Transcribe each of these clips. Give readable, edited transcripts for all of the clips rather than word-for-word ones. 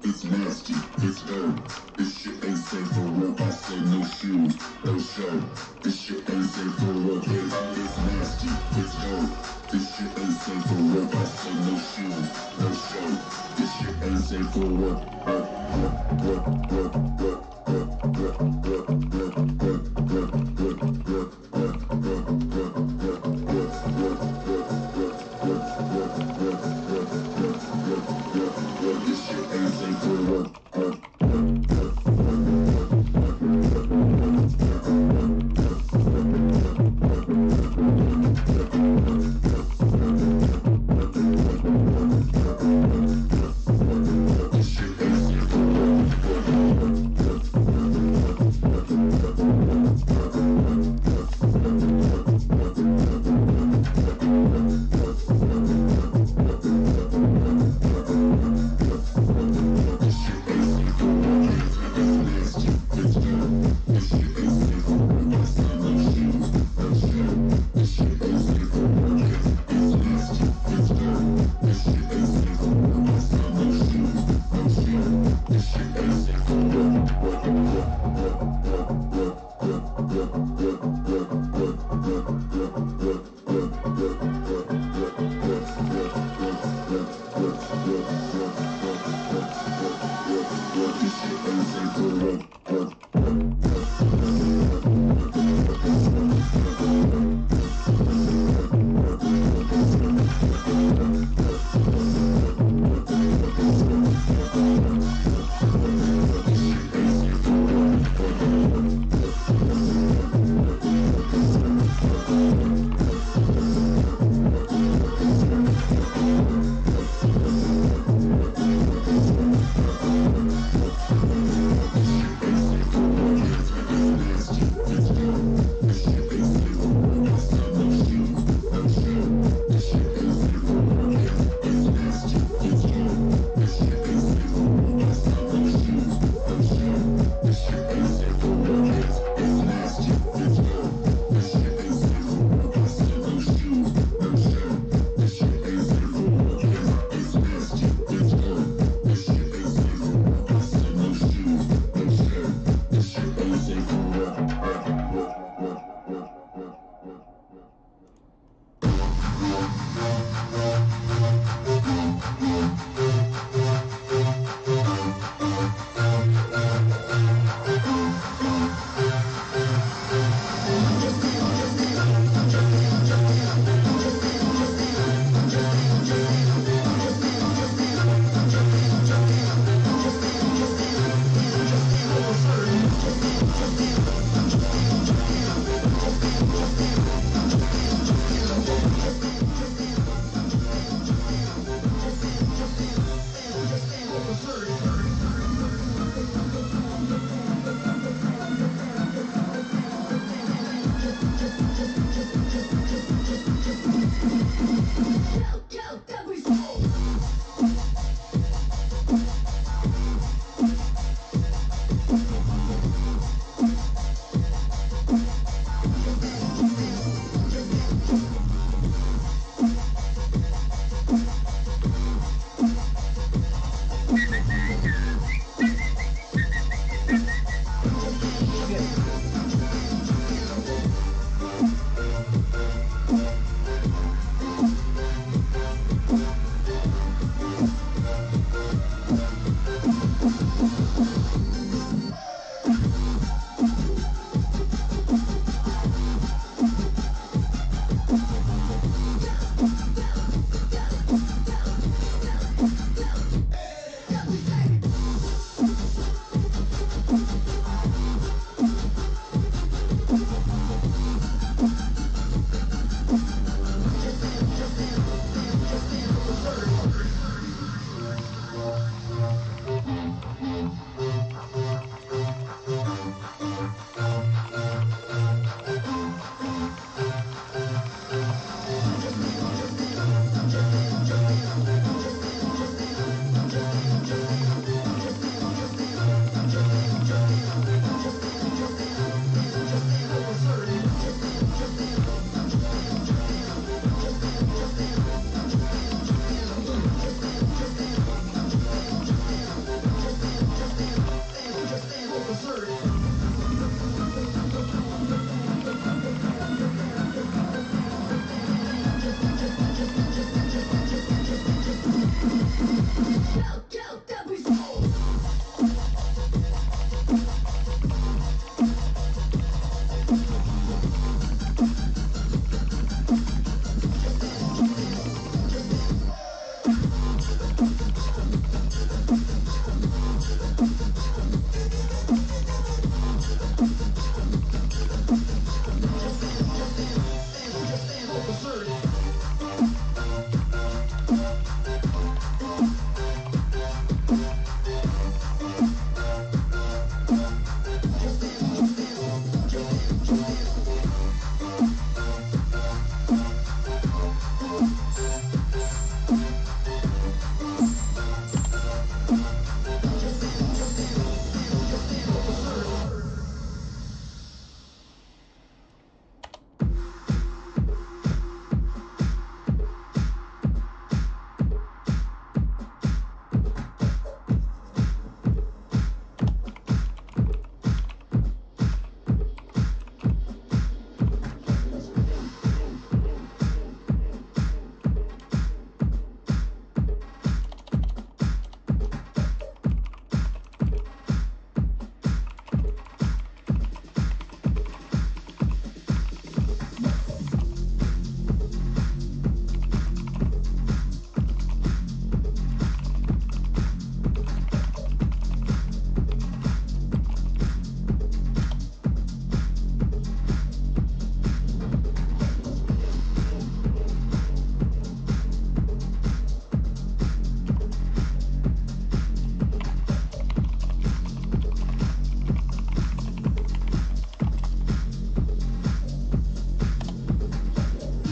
It's nasty, it's dirt. This shit ain't safe for work. I said no shoes, no shirt. This shit ain't safe for work. It's nasty, it's dirt. This shit ain't safe for work. I said no shoes, no shirt. This shit ain't safe for work. This shit ain't safe for work.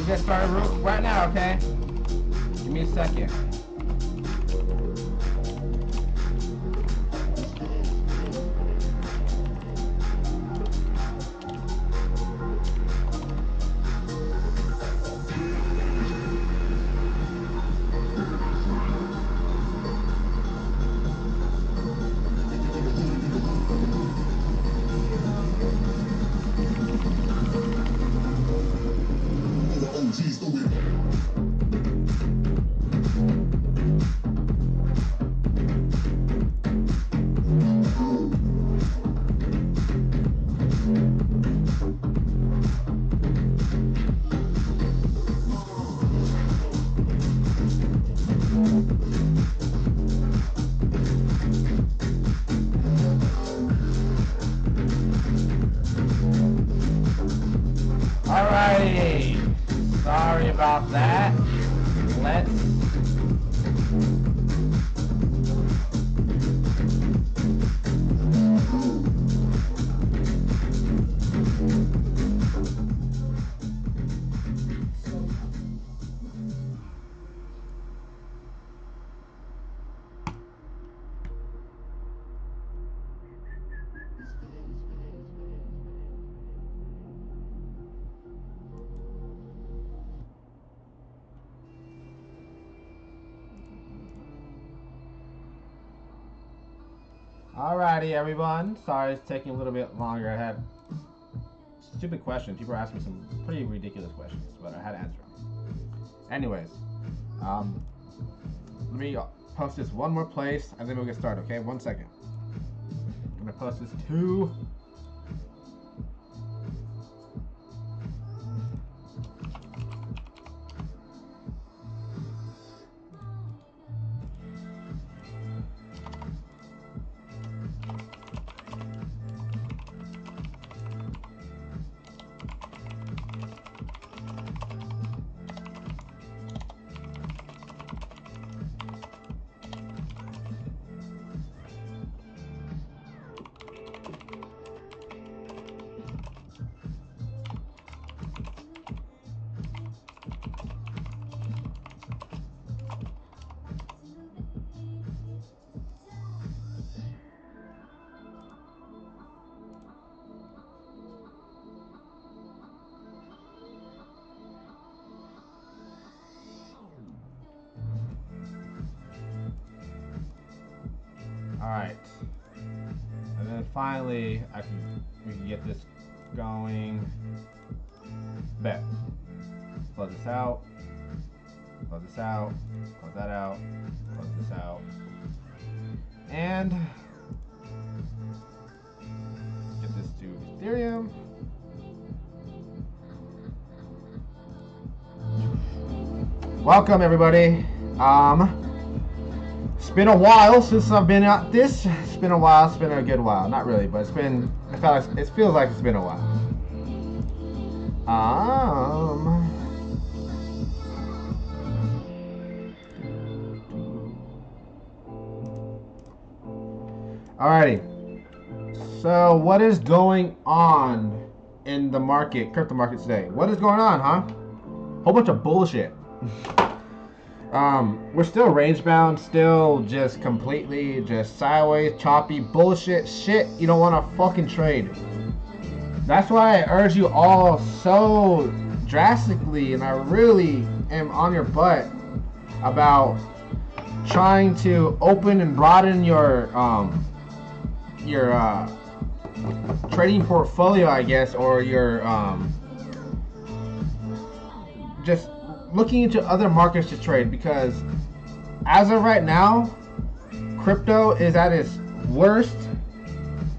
get started right now, okay? Give me a second. Alrighty, sorry about that. Let's Alrighty, everyone. Sorry it's taking a little bit longer. I had stupid questions. People were asking some pretty ridiculous questions, but I had to answer them. Anyways, let me post this one more place, and then we'll get started, okay? 1 second. I'm going to post this to... Alright. And then finally, we can get this going. Bet. Close this out. Close this out. Close that out. Close this out. And get this to Ethereum. Welcome everybody. It's been a while since I've been at this. It's been a while. It's been a good while. Not really, but it's been. It feels like it's been a while. Alrighty. So what is going on in the market, crypto market today? What is going on, huh? Whole bunch of bullshit. We're still range bound, still just completely just sideways, choppy bullshit shit you don't want to fucking trade. That's why I urge you all so drastically, and I really am on your butt about trying to open and broaden your trading portfolio, I guess, or your just looking into other markets to trade, because as of right now, crypto is at its worst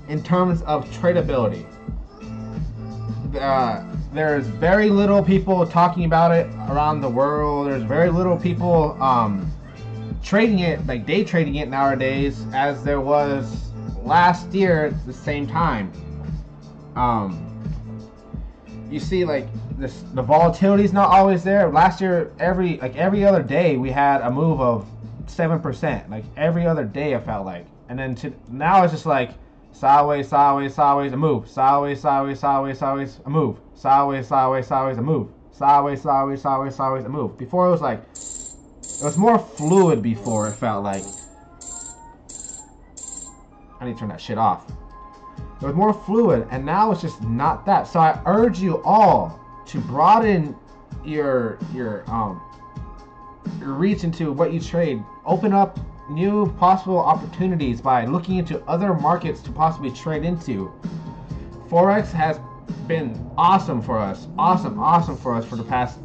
in terms of tradability. There's very little people talking about it around the world. There's very little people trading it, like day trading it nowadays, as there was last year at the same time. You see, like, the volatility is not always there. Last year, every other day, we had a move of 7%. Like every other day, it felt like. And then now it's just like sideways, sideways, sideways, a move. Sideways, sideways, sideways, sideways, a move. Sideways, sideways, sideways, a move. sideways, sideways, sideways, sideways, and move. Before it was like, it was more fluid before, it felt like. I need to turn that shit off. It was more fluid, and now it's just not that. So I urge you all to broaden your reach into what you trade. Open up new possible opportunities by looking into other markets to possibly trade into. Forex has been awesome for us. Awesome for us for the past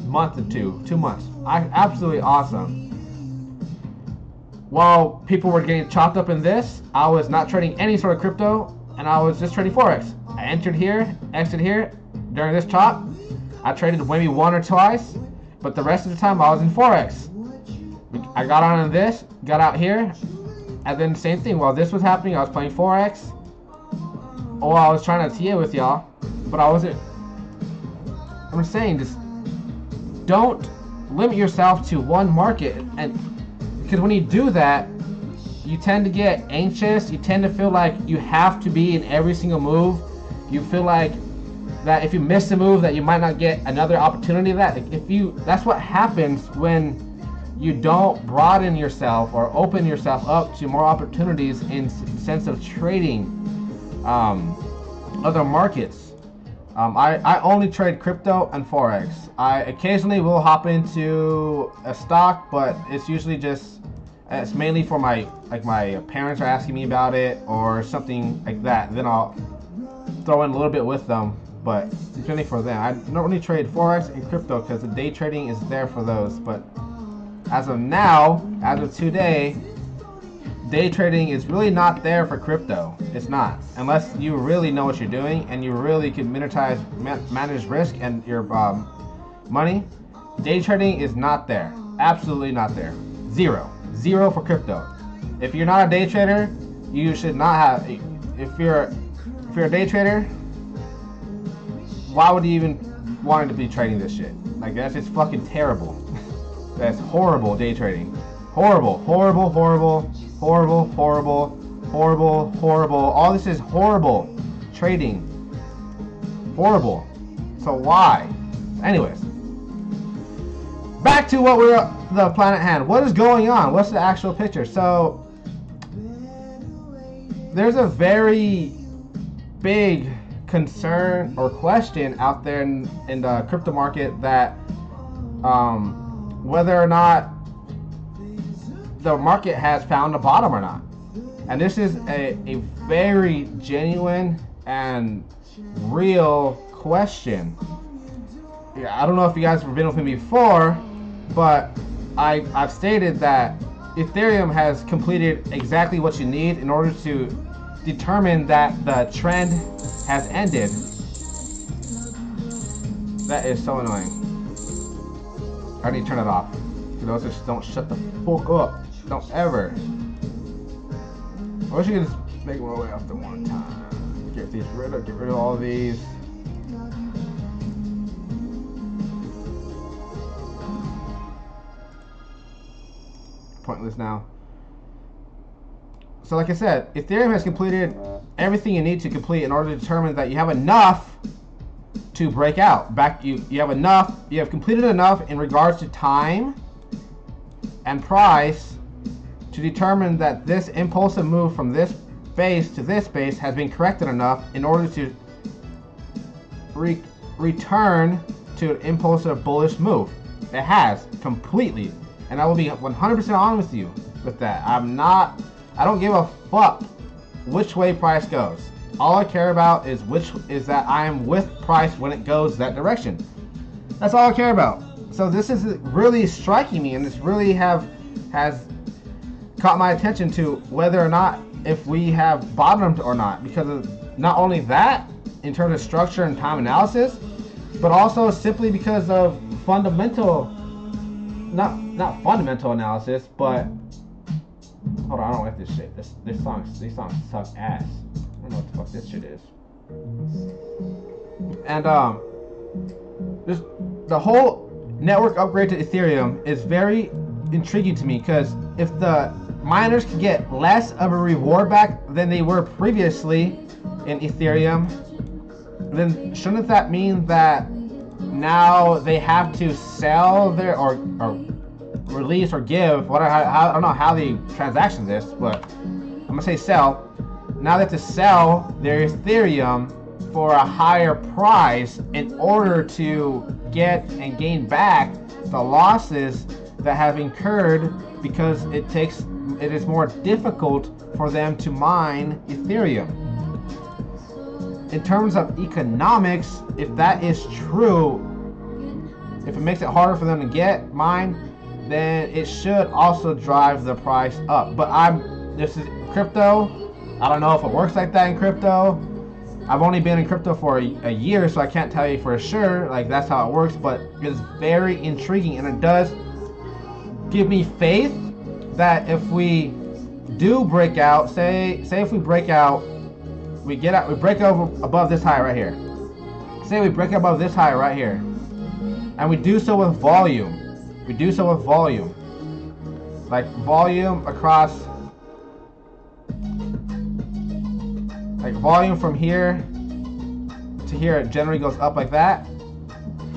month or 2 months. Absolutely awesome. While people were getting chopped up in this, I was not trading any sort of crypto, and I was just trading Forex. I entered here, exited here. During this chop, I traded maybe 1 or twice, but the rest of the time I was in Forex. I got on in this, got out here, and then same thing. While this was happening, I was playing Forex. Or I was trying to TA with y'all, but I wasn't. I'm saying, just don't limit yourself to one market, and because when you do that, you tend to get anxious. You tend to feel like you have to be in every single move. You feel like that if you miss a move, that you might not get another opportunity of that. Like that's what happens when you don't broaden yourself or open yourself up to more opportunities in sense of trading other markets. I only trade crypto and Forex. I occasionally will hop into a stock, but it's usually just, it's mainly for my parents are asking me about it or something like that. Then I'll throw in a little bit with them, but it's mainly for them. I normally trade Forex and crypto because the day trading is there for those. But as of now, as of today, day trading is really not there for crypto. It's not, unless you really know what you're doing and you really can manage risk and your money. Day trading is not there. Absolutely not there. Zero for crypto. If you're not a day trader, you should not have. If you're a day trader, why would you even want to be trading this shit? Like, that's just fucking terrible. That's horrible day trading. Horrible. All this is horrible trading. Horrible. So why? Anyways, back to the planet hand. What is going on? What's the actual picture? So there's a very big concern or question out there in the crypto market that whether or not the market has found a bottom or not. And this is a very genuine and real question. Yeah, I don't know if you guys have been with me before, but I've stated that Ethereum has completed exactly what you need in order to determine that the trend has ended. That is so annoying. I need to turn it off. Those just don't shut the fuck up. Don't ever. I wish you could just make my way after one time. Get rid of all these. Pointless now. So like I said, Ethereum has completed everything you need to complete in order to determine that you have enough to break out. You have completed enough in regards to time and price to determine that this impulsive move from this base to this base has been corrected enough in order to return to an impulsive bullish move. It has completely, and I will be 100% honest with you with that. I don't give a fuck which way price goes. All I care about is that I am with price when it goes that direction. That's all I care about. So this is really striking me, and this really has caught my attention to whether or not if we have bottomed or not, because of not only that in terms of structure and time analysis, but also simply because of fundamental, not fundamental analysis, but hold on, I don't like this shit. These songs suck ass. I don't know what the fuck this shit is. And the whole network upgrade to Ethereum is very intriguing to me, because if the miners can get less of a reward back than they were previously in Ethereum, then shouldn't that mean that now they have to sell their or release or give whatever. I don't know how the transaction this, but I'm gonna say sell. Now they have to sell their Ethereum for a higher price in order to get and gain back the losses that have incurred, because it is more difficult for them to mine Ethereum. In terms of economics, if that is true, if it makes it harder for them to get mine, then it should also drive the price up. But this is crypto. I don't know if it works like that in crypto. I've only been in crypto for a year, so I can't tell you for sure like that's how it works, but it's very intriguing, and it does give me faith that if we do break out, say if we break out, we break over above this high right here. Say we break above this high right here, and we do so with volume. We do so with volume, like volume across, like volume from here to here. It generally goes up like that.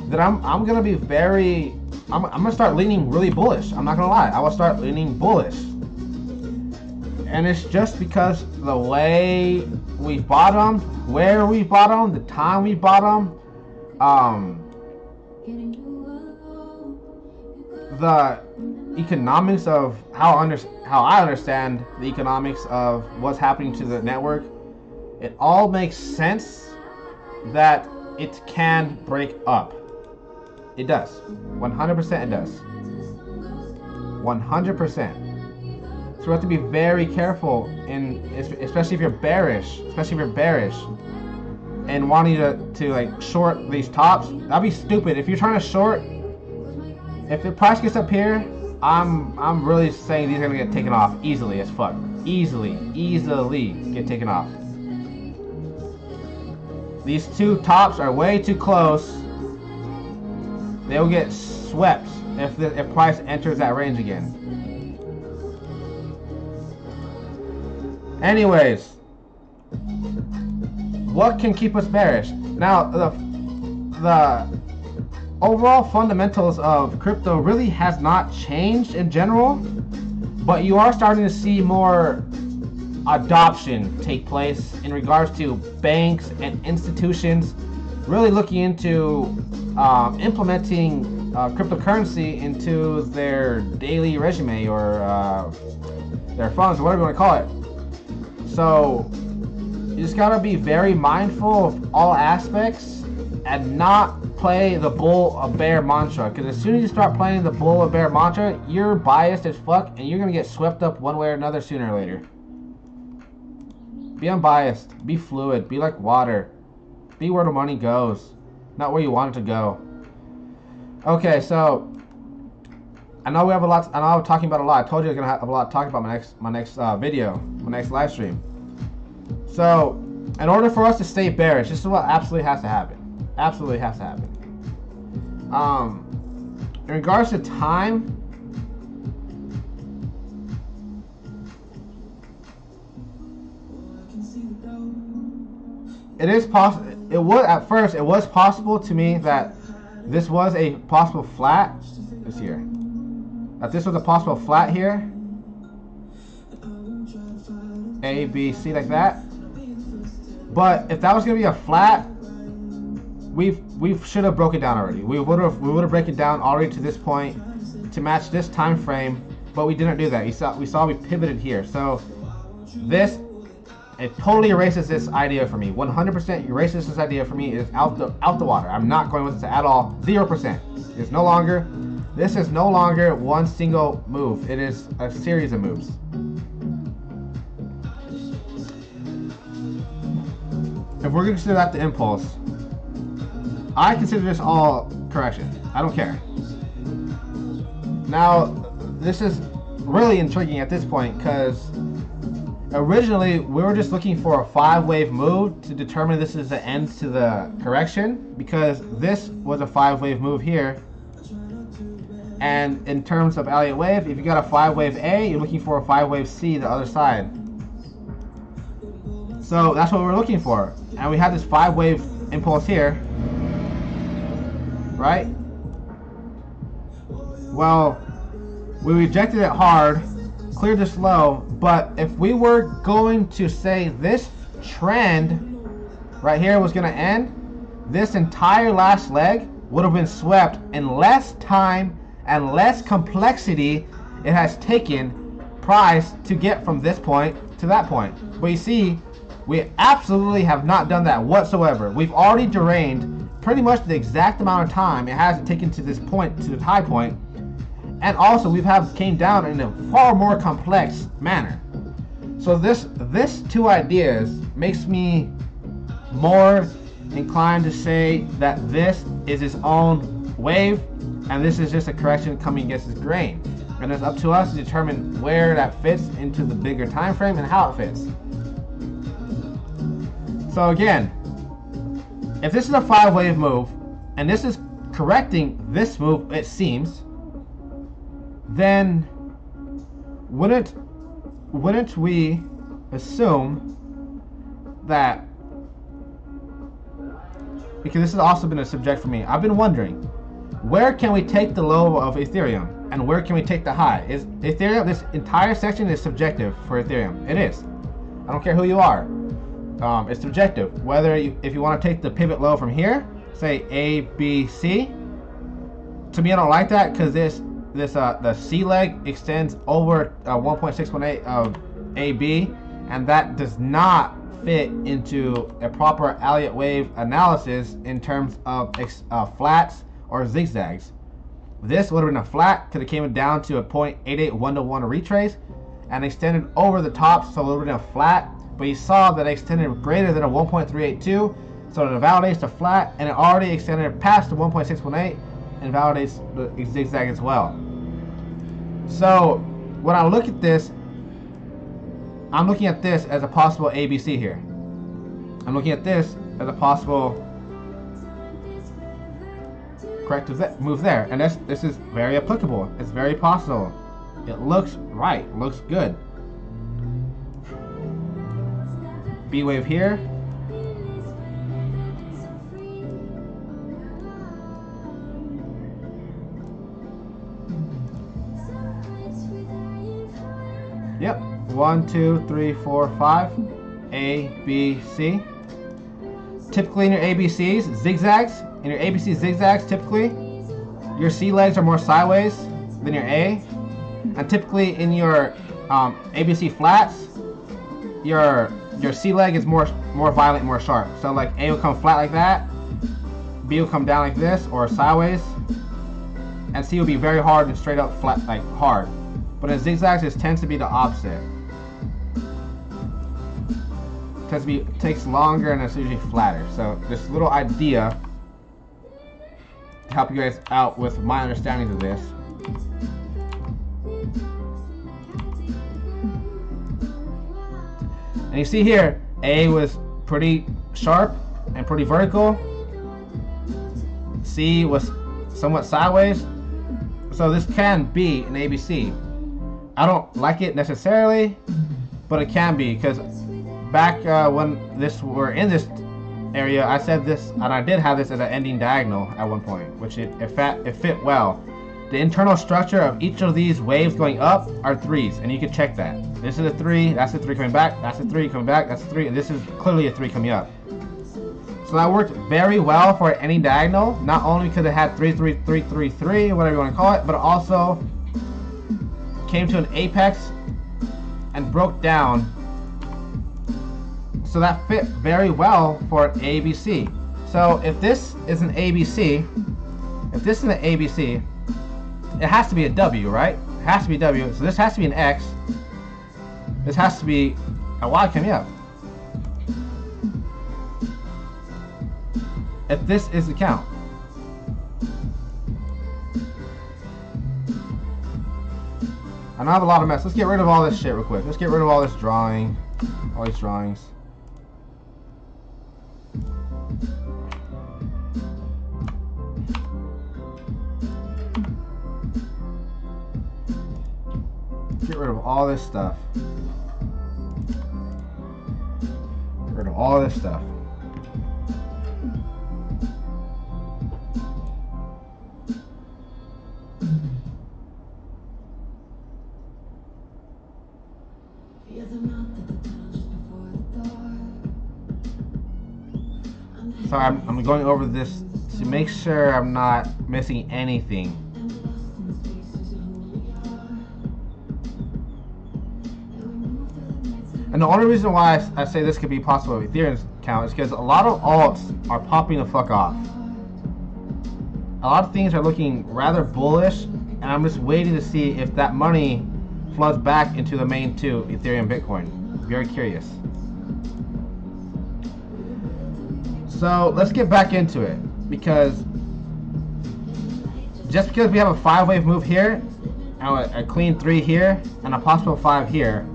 Then I'm gonna be very. I'm gonna start leaning really bullish. I'm not gonna lie. I will start leaning bullish. And it's just because the way we bottomed, where we bottomed, the time we bottomed, the economics of how I understand the economics of what's happening to the network, it all makes sense that it can break up. It does. 100% it does. 100%. So we have to be very careful, especially if you're bearish, and wanting to like short these tops. That'd be stupid. If you're trying to short, if the price gets up here, I'm really saying these are gonna get taken off easily as fuck. Easily get taken off. These two tops are way too close. They will get swept if price enters that range again. Anyways, what can keep us bearish? Now, the overall fundamentals of crypto really has not changed in general, but you are starting to see more adoption take place in regards to banks and institutions really looking into implementing cryptocurrency into their daily resume or their funds, or whatever you want to call it. So you just gotta be very mindful of all aspects and not play the bull or bear mantra, because as soon as you start playing the bull or bear mantra, you're biased as fuck and you're gonna get swept up one way or another sooner or later. Be unbiased, be fluid, be like water, be where the money goes, not where you want it to go. Okay, so I know we have a lot. I know I'm talking about a lot. I told you I was gonna have a lot to talk about my next video, my next live stream. So, in order for us to stay bearish, this is what absolutely has to happen. Absolutely has to happen. In regards to time, it is possible. It was at first. It was possible to me that this was a possible flat this year. That this was a possible flat here. A, B, C, like that. But if that was gonna be a flat, we should have broke it down already. We would have broken it down already to this point to match this time frame, but we didn't do that. We saw we pivoted here. So this, it totally erases this idea for me. 100% erases this idea for me. It is out the water. I'm not going with this at all. 0%. It's no longer. This is no longer one single move. It is a series of moves. If we're gonna consider that the impulse, I consider this all correction. I don't care. Now, this is really intriguing at this point because originally we were just looking for a 5-wave move to determine this is the end to the correction, because this was a 5-wave move here. And in terms of Elliott wave, if you got a 5-wave A, you're looking for a 5-wave C the other side. So that's what we're looking for. And we had this 5-wave impulse here. right? Well, we rejected it hard, cleared this low, but if we were going to say this trend right here was going to end, this entire last leg would have been swept in less time and less complexity it has taken price to get from this point to that point. But you see, we absolutely have not done that whatsoever. We've already drained pretty much the exact amount of time it has taken to this point, to the high point, and also we have came down in a far more complex manner. So this two ideas makes me more inclined to say that this is its own wave and this is just a correction coming against this grain, and it's up to us to determine where that fits into the bigger time frame and how it fits. So again, if this is a 5-wave move and this is correcting this move, it seems, then wouldn't we assume that, because this has also been a subject for me, I've been wondering, where can we take the low of Ethereum and where can we take the high? Is Ethereum, this entire section is subjective for Ethereum. It is. I don't care who you are. It's subjective. Whether if you want to take the pivot low from here, say A, B, C. To me, I don't like that because the C leg extends over 1.618 of AB, and that does not fit into a proper Elliott wave analysis in terms of flats or zigzags. This would have been a flat because it came down to a 0.88 1-to-1 retrace and extended over the top, so it would have been a flat. But you saw that it extended greater than a 1.382, so it validates the flat, and it already extended past the 1.618 and validates the zigzag as well. So when I look at this, I'm looking at this as a possible ABC here. I'm looking at this as a possible corrective move there, and this is very applicable. It's very possible. It looks right. It looks good. B wave here. Yep. 1, 2, 3, 4, 5. A, B, C. Typically in your ABCs, zigzags, in your ABC zigzags, typically your C legs are more sideways than your A, and typically in your ABC flats, your C leg is more violent, more sharp. So like A will come flat like that, B will come down like this or sideways, and C will be very hard and straight up flat, like hard. But in zigzags, it tends to be the opposite. It takes longer and it's usually flatter. So this little idea to help you guys out with my understanding of this. And you see here, A was pretty sharp and pretty vertical. C was somewhat sideways. So this can be an ABC. I don't like it necessarily, but it can be, because back when we're in this area, I said this, and I did have this as an ending diagonal at one point, which it fit well. The internal structure of each of these waves going up are threes, and you can check that. This is a 3, that's a 3 coming back, that's a 3 coming back, that's a 3, and this is clearly a 3 coming up. So that worked very well for any diagonal, not only because it had 3, 3, 3, 3, 3, whatever you want to call it, but it also came to an apex and broke down. So that fit very well for an ABC. So if this is an ABC, it has to be a W, right? It has to be W. So this has to be an X. This has to be a Y coming up. If this is the count. And I have a lot of mess. Let's get rid of all this shit real quick. Let's get rid of all this drawing. All these drawings. Get rid of all this stuff. Get rid of all this stuff. So I'm going over this to make sure I'm not missing anything. And the only reason why I say this could be possible with Ethereum's account is because a lot of alts are popping the fuck off. A lot of things are looking rather bullish, and I'm just waiting to see if that money floods back into the main two, Ethereum, Bitcoin. Very curious. So let's get back into it, because just because we have a 5-wave move here, and a clean 3 here, and a possible 5 here,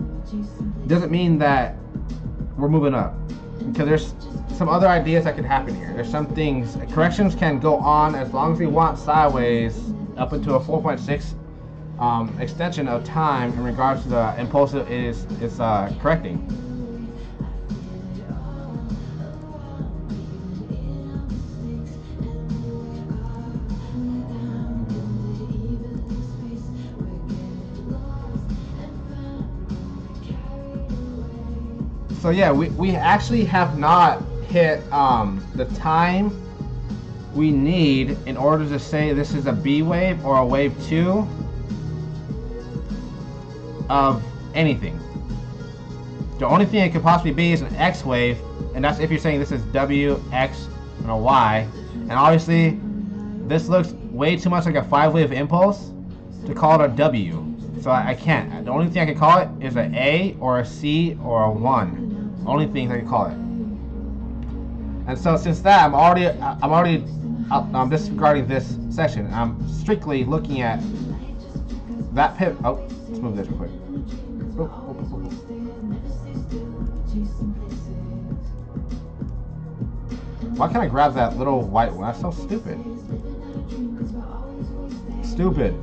doesn't mean that we're moving up, because there's some other ideas that could happen here. There's some things, corrections can go on as long as we want sideways up into a 4.6 extension of time in regards to the impulsive is correcting. So yeah, we actually have not hit the time we need in order to say this is a B wave or a wave 2 of anything. The only thing it could possibly be is an X wave, and that's if you're saying this is W, X, and a Y. And obviously, this looks way too much like a 5-wave impulse to call it a W. So I can't. The only thing I can call it is an A or a C or a 1. Only things I can call it. And so since that, I'm already disregarding this section. I'm strictly looking at that pivot. Oh, let's move this real quick. Why can't I grab that little white one? That's so stupid. Stupid.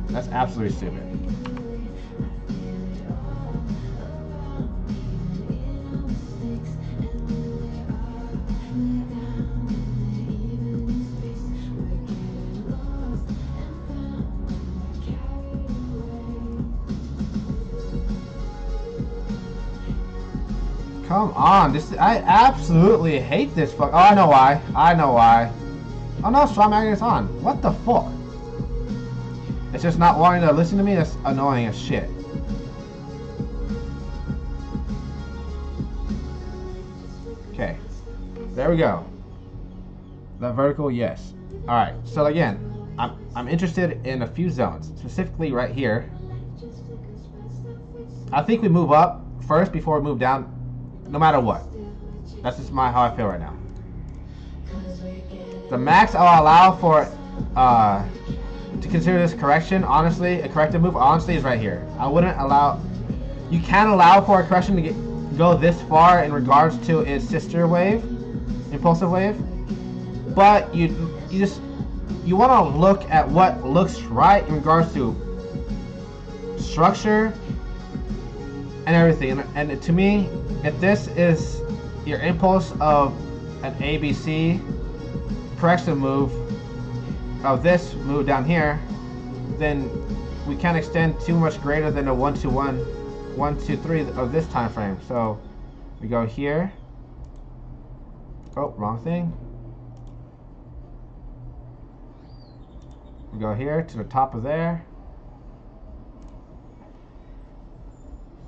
That's absolutely stupid. Come on, I absolutely hate this fuck. Oh, I know why. I know why. Oh no, strong magnet's on. What the fuck? It's just not wanting to listen to me. That's annoying as shit. Okay, there we go. The vertical, yes. All right. So again, I'm interested in a few zones, specifically right here. I think we move up first before we move down, no matter what. That's just how I feel right now. The max I'll allow for to consider this correction, honestly, a corrective move, honestly, is right here. I wouldn't allow. You can allow for a correction to go this far in regards to its sister wave, impulsive wave, but you want to look at what looks right in regards to structure and everything. And to me, if this is your impulse of an ABC correction move of this move down here, then we can't extend too much greater than a 1 to 1, 1 to 3 of this time frame. So we go here. Oh, wrong thing. We go here to the top of there.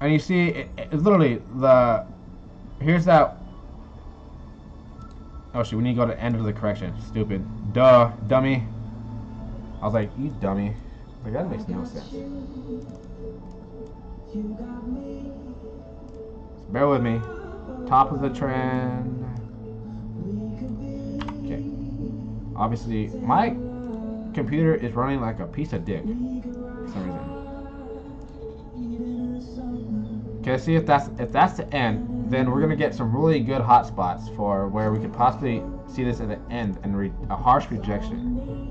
And you see, it's literally here's that. Oh shit, we need to go to the end of the correction. Stupid. Duh, dummy. I was like, you dummy. Like, that makes no sense. Bear with me. Top of the trend. Okay. Obviously, my computer is running like a piece of dick for some reason. Okay, see if that's the end, then we're gonna get some really good hot spots for where we could possibly see this at the end and a harsh rejection.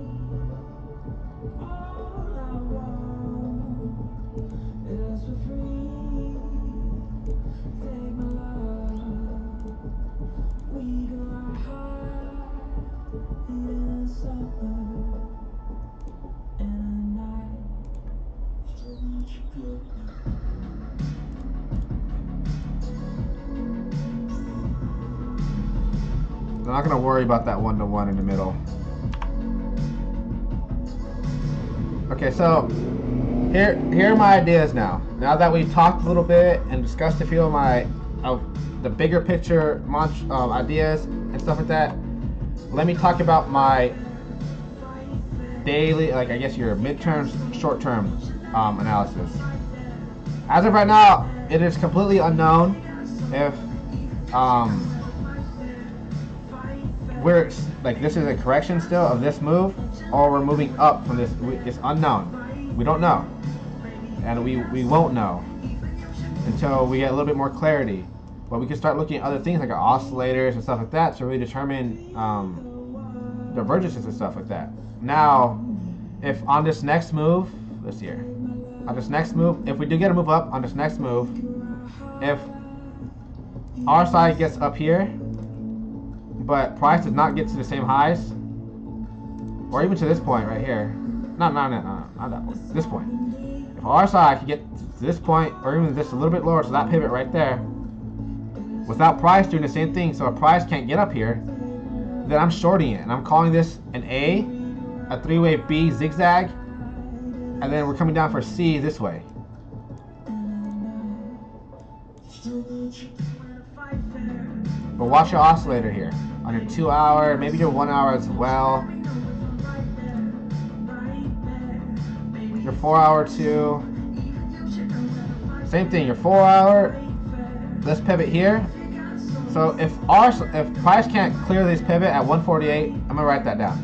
I'm not gonna worry about that 1-to-1 in the middle. Okay, so here are my ideas now. Now that we've talked a little bit and discussed a few of the bigger picture ideas and stuff like that, let me talk about my daily, like I guess your midterm, short-term analysis. As of right now, it is completely unknown if we're like this is a correction still of this move, or we're moving up from this. It's unknown. We don't know, and we won't know until we get a little bit more clarity. But we can start looking at other things like our oscillators and stuff like that to really determine divergences and stuff like that. Now, if on this next move, let's see here, on this next move, if we do get a move up on this next move, if our side gets up here, but price does not get to the same highs, or even to this point right here, not that point, this point. If our side can get to this point, or even just a little bit lower, so that pivot right there, without price doing the same thing, so if price can't get up here, then I'm shorting it, and I'm calling this an A, a three-way B zigzag, and then we're coming down for C this way. But watch your oscillator here on your 2 hour, maybe your 1 hour as well. Your 4 hour too. Same thing, your 4 hour. Let's pivot here. So if price can't clear this pivot at 148, I'm gonna write that down.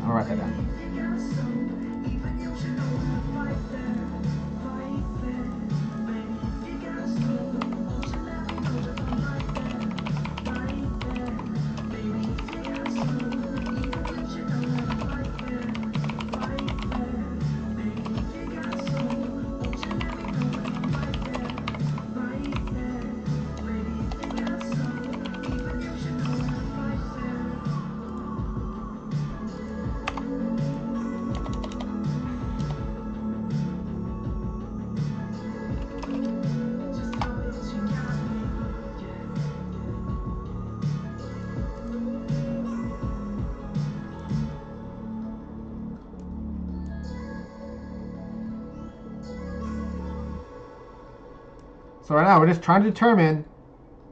So right now we're just trying to determine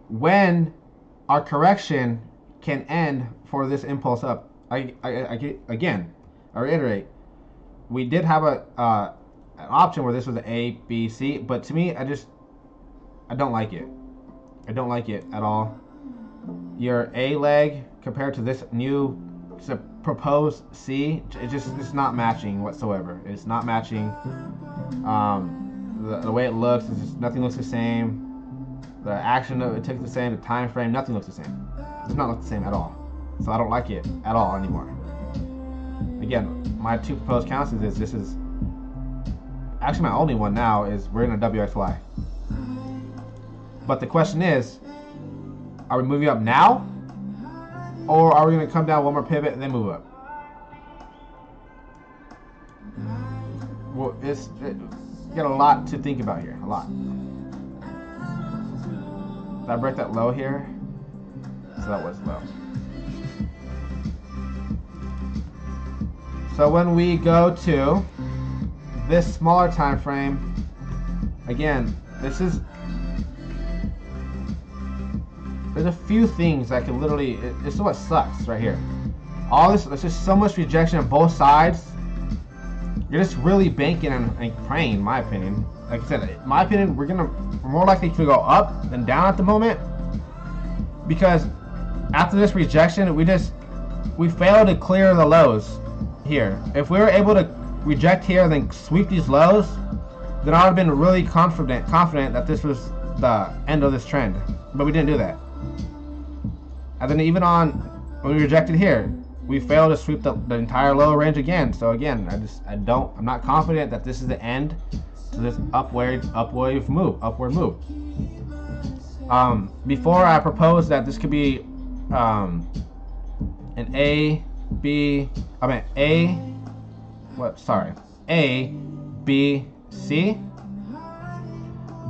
when our correction can end for this impulse up. Again, I reiterate, we did have an option where this was an A, B, C, but to me, I don't like it. I don't like it at all. Your A leg compared to this new proposed C, it's not matching whatsoever. It's not matching. The way it looks, it's just, nothing looks the same. The action of it took the same. The time frame, nothing looks the same. It does not look the same at all. So I don't like it at all anymore. Again, my two proposed counts is this is actually my only one now is we're in a WXY. But the question is, are we moving up now, or are we going to come down one more pivot and then move up? Well, you got a lot to think about here, a lot. Did I break that low here? So that was low. So when we go to this smaller time frame, again, there's a few things that can literally, this is what sucks right here. All this, there's just so much rejection on both sides. You're just really banking and praying, in my opinion. Like I said, in my opinion, we're more likely to go up than down at the moment, because after this rejection, we failed to clear the lows here. If we were able to reject here and then sweep these lows, then I would have been really confident that this was the end of this trend. But we didn't do that. And then even when we rejected here, we failed to sweep the entire lower range again. So again, I'm not confident that this is the end to this upward move. Before I proposed that this could be an A, B, C,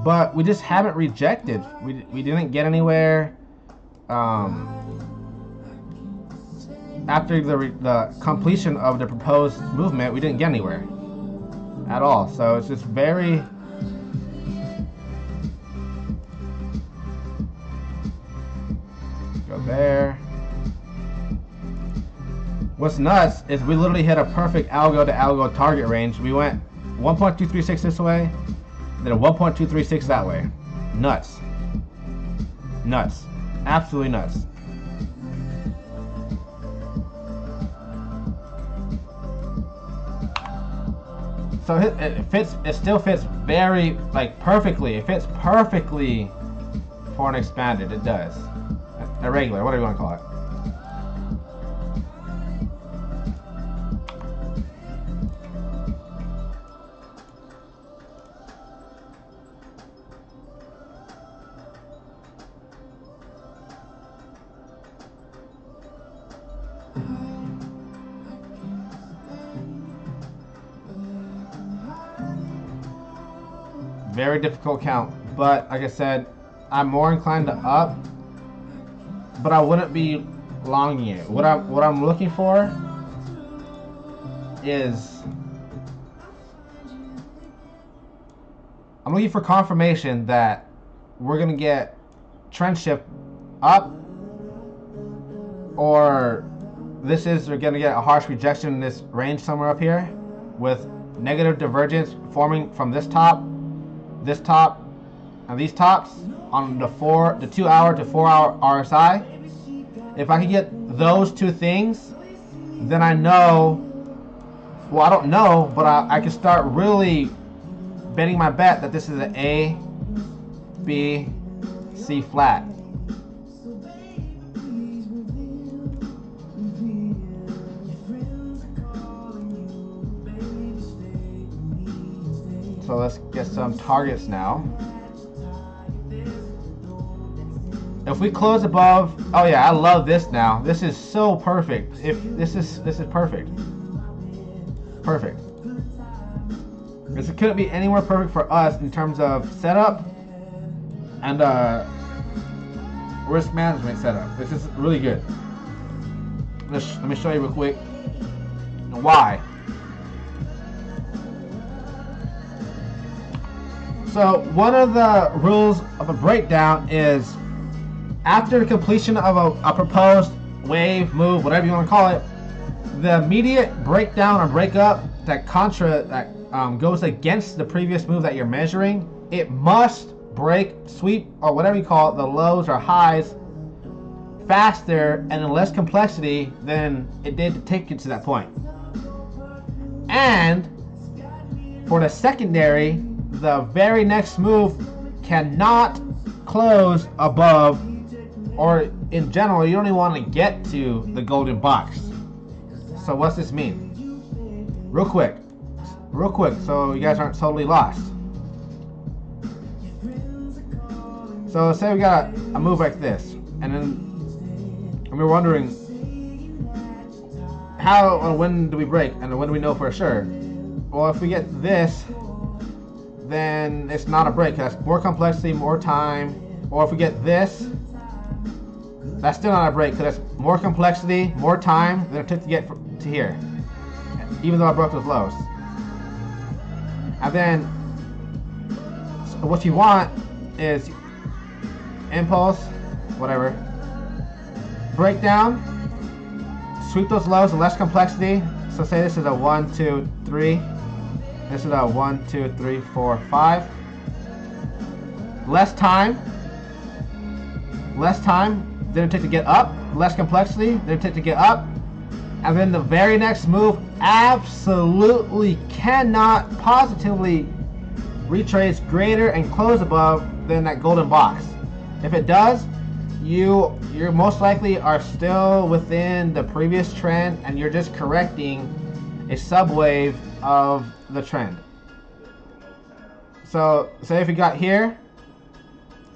but we just haven't rejected. We didn't get anywhere. after the completion of the proposed movement, we didn't get anywhere at all. So it's just very... Go there. What's nuts is we literally hit a perfect algo to algo target range. We went 1.236 this way, then a 1.236 that way. Nuts. Nuts. Absolutely nuts. So it fits. It still fits very, like, perfectly. It fits perfectly for an expanded. It does. A regular, whatever you want to call it. Very difficult count, but like I said, I'm more inclined to up, but I wouldn't be longing it. What I'm looking for is I'm looking for confirmation that we're gonna get trend shift up, or we're gonna get a harsh rejection in this range somewhere up here with negative divergence forming from this top, and these tops on the 2 hour to 4 hour RSI. If I can get those two things, then I know, well, I don't know, but I can start really betting my bet that this is an A, B, C flat. So let's get some targets now. If we close above, oh yeah, I love this now. This is so perfect. If this is perfect. Perfect. This couldn't be any more perfect for us in terms of setup and risk management setup. This is really good. Let me show you real quick why. So one of the rules of a breakdown is after the completion of a proposed wave, move, whatever you want to call it, the immediate breakdown or breakup that goes against the previous move that you're measuring, it must break, sweep, or whatever you call it, the lows or highs faster and in less complexity than it did to take you to that point. And for the secondary, the very next move cannot close above, or in general, you don't even want to get to the golden box. So what's this mean? Real quick, so you guys aren't totally lost. So say we got a move like this, and we're wondering how or when do we break, and when do we know for sure? Well, if we get this, then it's not a break. That's more complexity, more time. Or if we get this, that's still not a break because that's more complexity, more time than it took to get to here, even though I broke those lows. And then so what you want is impulse, whatever, breakdown, sweep those lows with less complexity. So say this is a 1, 2, 3. This is a 1, 2, 3, 4, 5. Less time than it took to get up. Less complexity than it took to get up. And then the very next move absolutely cannot positively retrace greater and close above than that golden box. If it does, you're most likely are still within the previous trend and you're just correcting a subwave of the trend. So say if we got here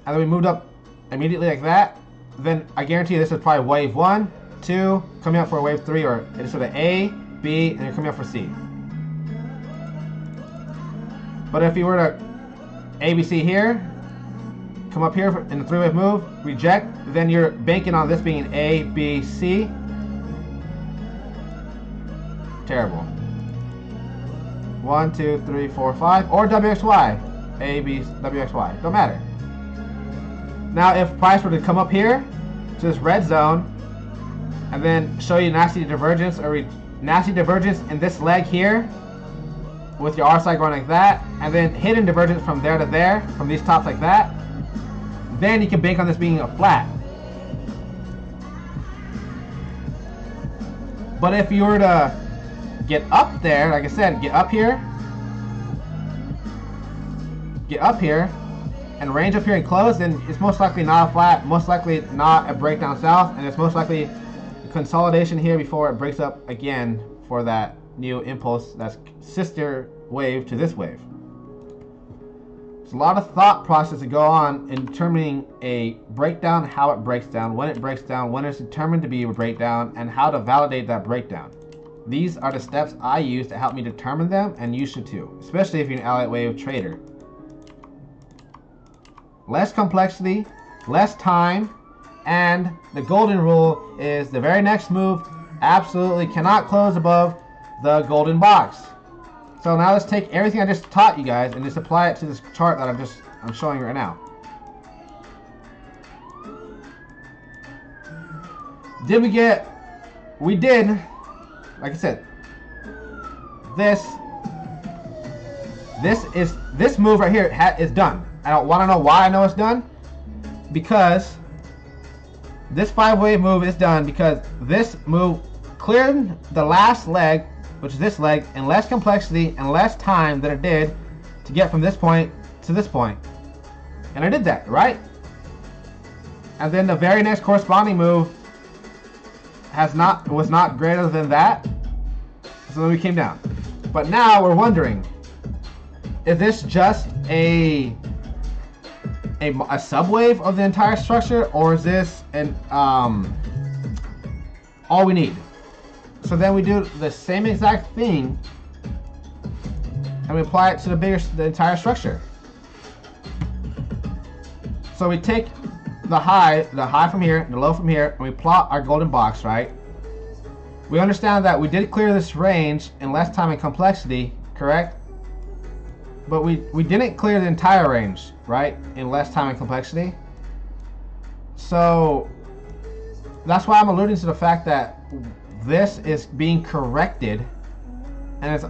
and then we moved up immediately like that, then I guarantee you this is probably wave 1, 2, coming up for wave 3, or it's sort of A, B, and you're coming up for C. But if you were to ABC here, come up here in the 3-wave move, reject, then you're banking on this being A, B, C. Terrible. 1, 2, 3, 4, 5, or WXY. A, B, WXY. Don't matter. Now, if price were to come up here to this red zone and then show you nasty divergence or nasty divergence in this leg here with your RSI going like that, and then hidden divergence from there to there, from these tops like that, then you can bank on this being a flat. But if you were to get up there, like I said, get up here, and range up here and close, then it's most likely not a flat, most likely not a breakdown south, and it's most likely a consolidation here before it breaks up again for that new impulse, that's sister wave to this wave. There's a lot of thought process to go on in determining a breakdown, how it breaks down, when it's determined to be a breakdown, and how to validate that breakdown. These are the steps I use to help me determine them, and you should too, especially if you're an Elliott wave trader. Less complexity, less time, and the golden rule is the very next move absolutely cannot close above the golden box. So now let's take everything I just taught you guys and just apply it to this chart that I'm showing right now. We did, like I said, this move right here is done. I don't want to know why I know it's done, because this 5-wave move is done because this move cleared the last leg, which is this leg, in less complexity and less time than it did to get from this point to this point. And I did that, right? And then the very next corresponding move was not greater than that, so then we came down. But now we're wondering, is this just a subwave of the entire structure, or is this an all we need? So then we do the same exact thing and we apply it to the entire structure. So we take the high from here, the low from here, and we plot our golden box, right? We understand that we did clear this range in less time and complexity, correct? But we didn't clear the entire range, right, in less time and complexity. So that's why I'm alluding to the fact that this is being corrected, and it's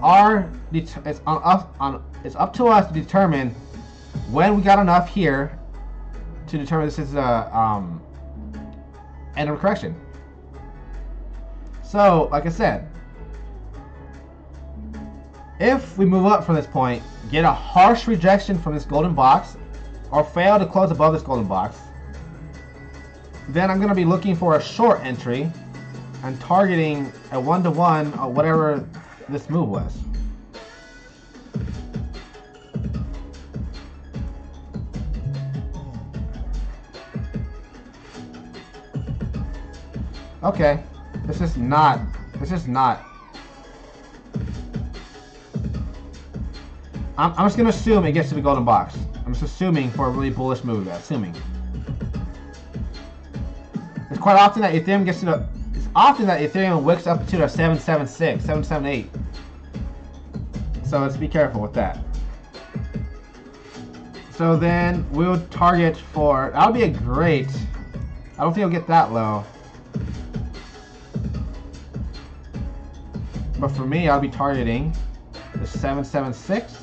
up to us to determine when we got enough here to determine this is a end of correction. So, like I said, if we move up from this point, get a harsh rejection from this golden box, or fail to close above this golden box, then I'm going to be looking for a short entry and targeting a 1-to-1 or whatever this move was. Okay, this is not. I'm just gonna assume it gets to the golden box. I'm just assuming for a really bullish move. Assuming. It's quite often that Ethereum gets to the. It's often that Ethereum wicks up to the 776, 778. So let's be careful with that. So then we'll target for. That'll be a great. I don't think it'll get that low. But for me, I'll be targeting the 776.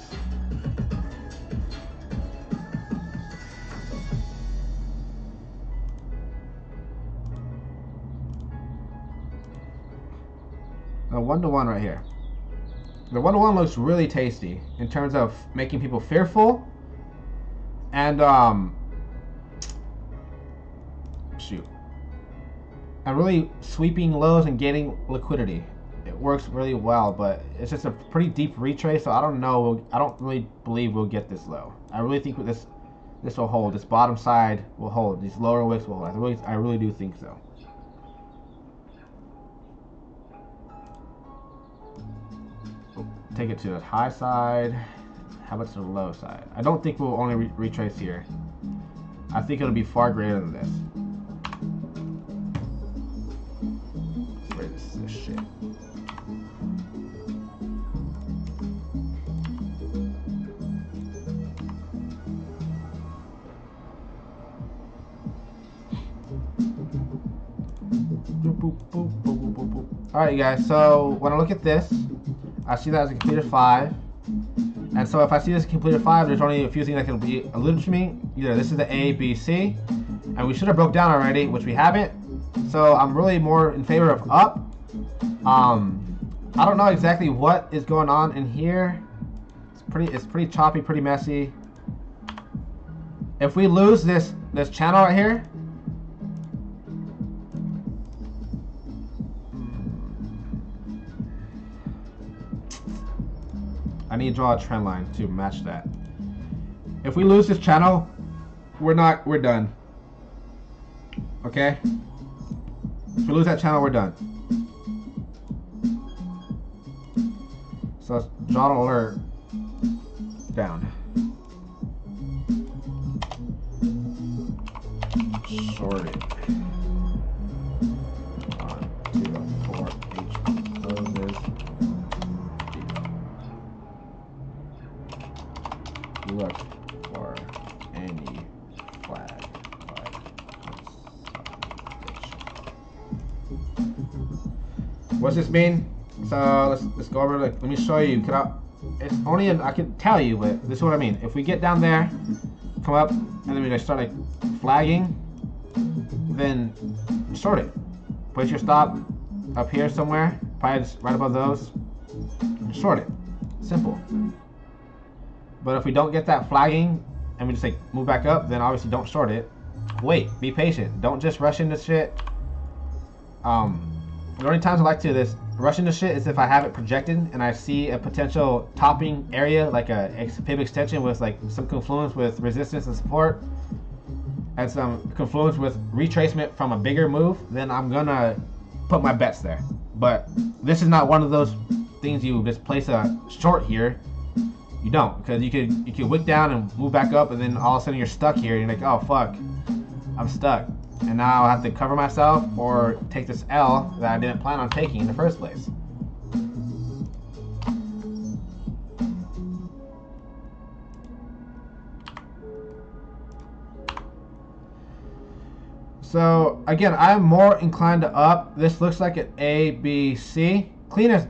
A 1-to-1 right here. The 1-to-1 looks really tasty in terms of making people fearful and and really sweeping lows and getting liquidity. It works really well, but it's just a pretty deep retrace, so I don't know. I don't really believe we'll get this low. I really think this will hold. This bottom side will hold. These lower wicks will hold. I really do think so. Take it to the high side. How about to the low side? I don't think we'll only retrace here. I think it'll be far greater than this. Where is this shit? Alright, you guys, so when I look at this, I see that as a completed 5. And so if I see this completed 5, there's only a few things that can be alluded to me. Either this is the A, B, C, and we should have broke down already, which we haven't. So I'm really more in favor of up. I don't know exactly what is going on in here. It's pretty choppy, pretty messy. If we lose this channel right here, I need to draw a trend line to match that. If we lose this channel, we're done. Okay? If we lose that channel, we're done. So let's draw an alert down. Short it. 1, 2, 4, H closes. Look for any flag what's this mean? So let's go over. Let me show you. It's only I can tell you, but this is what I mean. If we get down there, come up, and then we just start like flagging, then short it. Put your stop up here somewhere, probably just right above those. Short it. Simple. But if we don't get that flagging and we just like move back up, then obviously don't short it. Wait, be patient. Don't just rush into shit. The only times I like to rush into shit is if I have it projected and I see a potential topping area, like a pivot extension with like some confluence with resistance and support, and some confluence with retracement from a bigger move, then I'm gonna put my bets there. But this is not one of those things you just place a short here. You don't, because you could wick down and move back up, and then all of a sudden you're stuck here. And you're like, oh fuck, I'm stuck, and now I'll have to cover myself or take this L that I didn't plan on taking in the first place. So again, I'm more inclined to up. This looks like an A, B, C. Clean as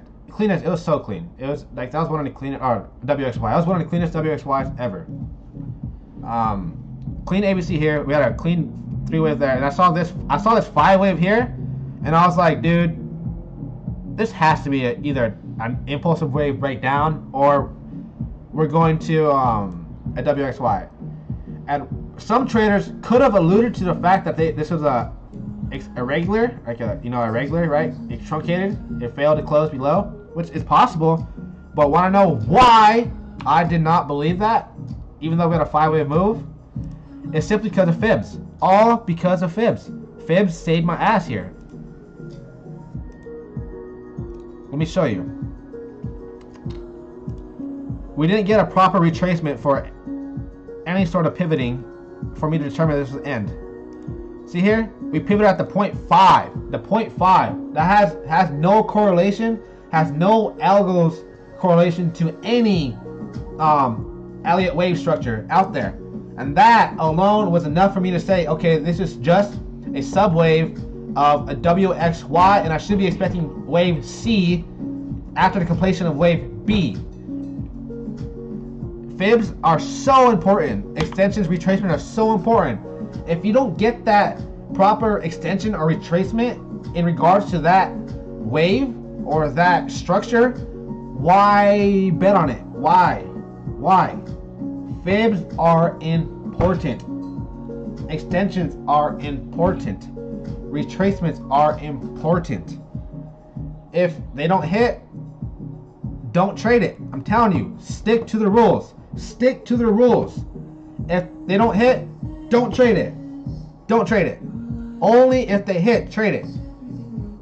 it was so clean. It was like that was one of the cleanest, or WXY. That was one of the cleanest WXYs ever. Clean ABC here. We had a clean 3-wave there, and I saw this 5-wave here, and I was like, dude, this has to be either an impulsive wave breakdown or we're going to a WXY. And some traders could have alluded to the fact that this was a irregular, like a irregular, right? It truncated. It failed to close below, which is possible. But want to know why I did not believe that, even though we had a 5-wave move? It's simply because of fibs. All because of fibs. Fibs saved my ass here. Let me show you. We didn't get a proper retracement for any sort of pivoting for me to determine this was the end. See here? We pivot at the 0.5. The 0.5. That has no correlation, has no algos correlation to any Elliott wave structure out there. And that alone was enough for me to say, okay, this is just a subwave of a WXY, and I should be expecting wave C after the completion of wave B. Fibs are so important. Extensions, retracement are so important. If you don't get that proper extension or retracement in regards to that wave or that structure, why bet on it? Why? Fibs are important. Extensions are important. Retracements are important. If they don't hit, don't trade it. I'm telling you, stick to the rules. Stick to the rules. If they don't hit, don't trade it. Don't trade it. Only if they hit, trade it.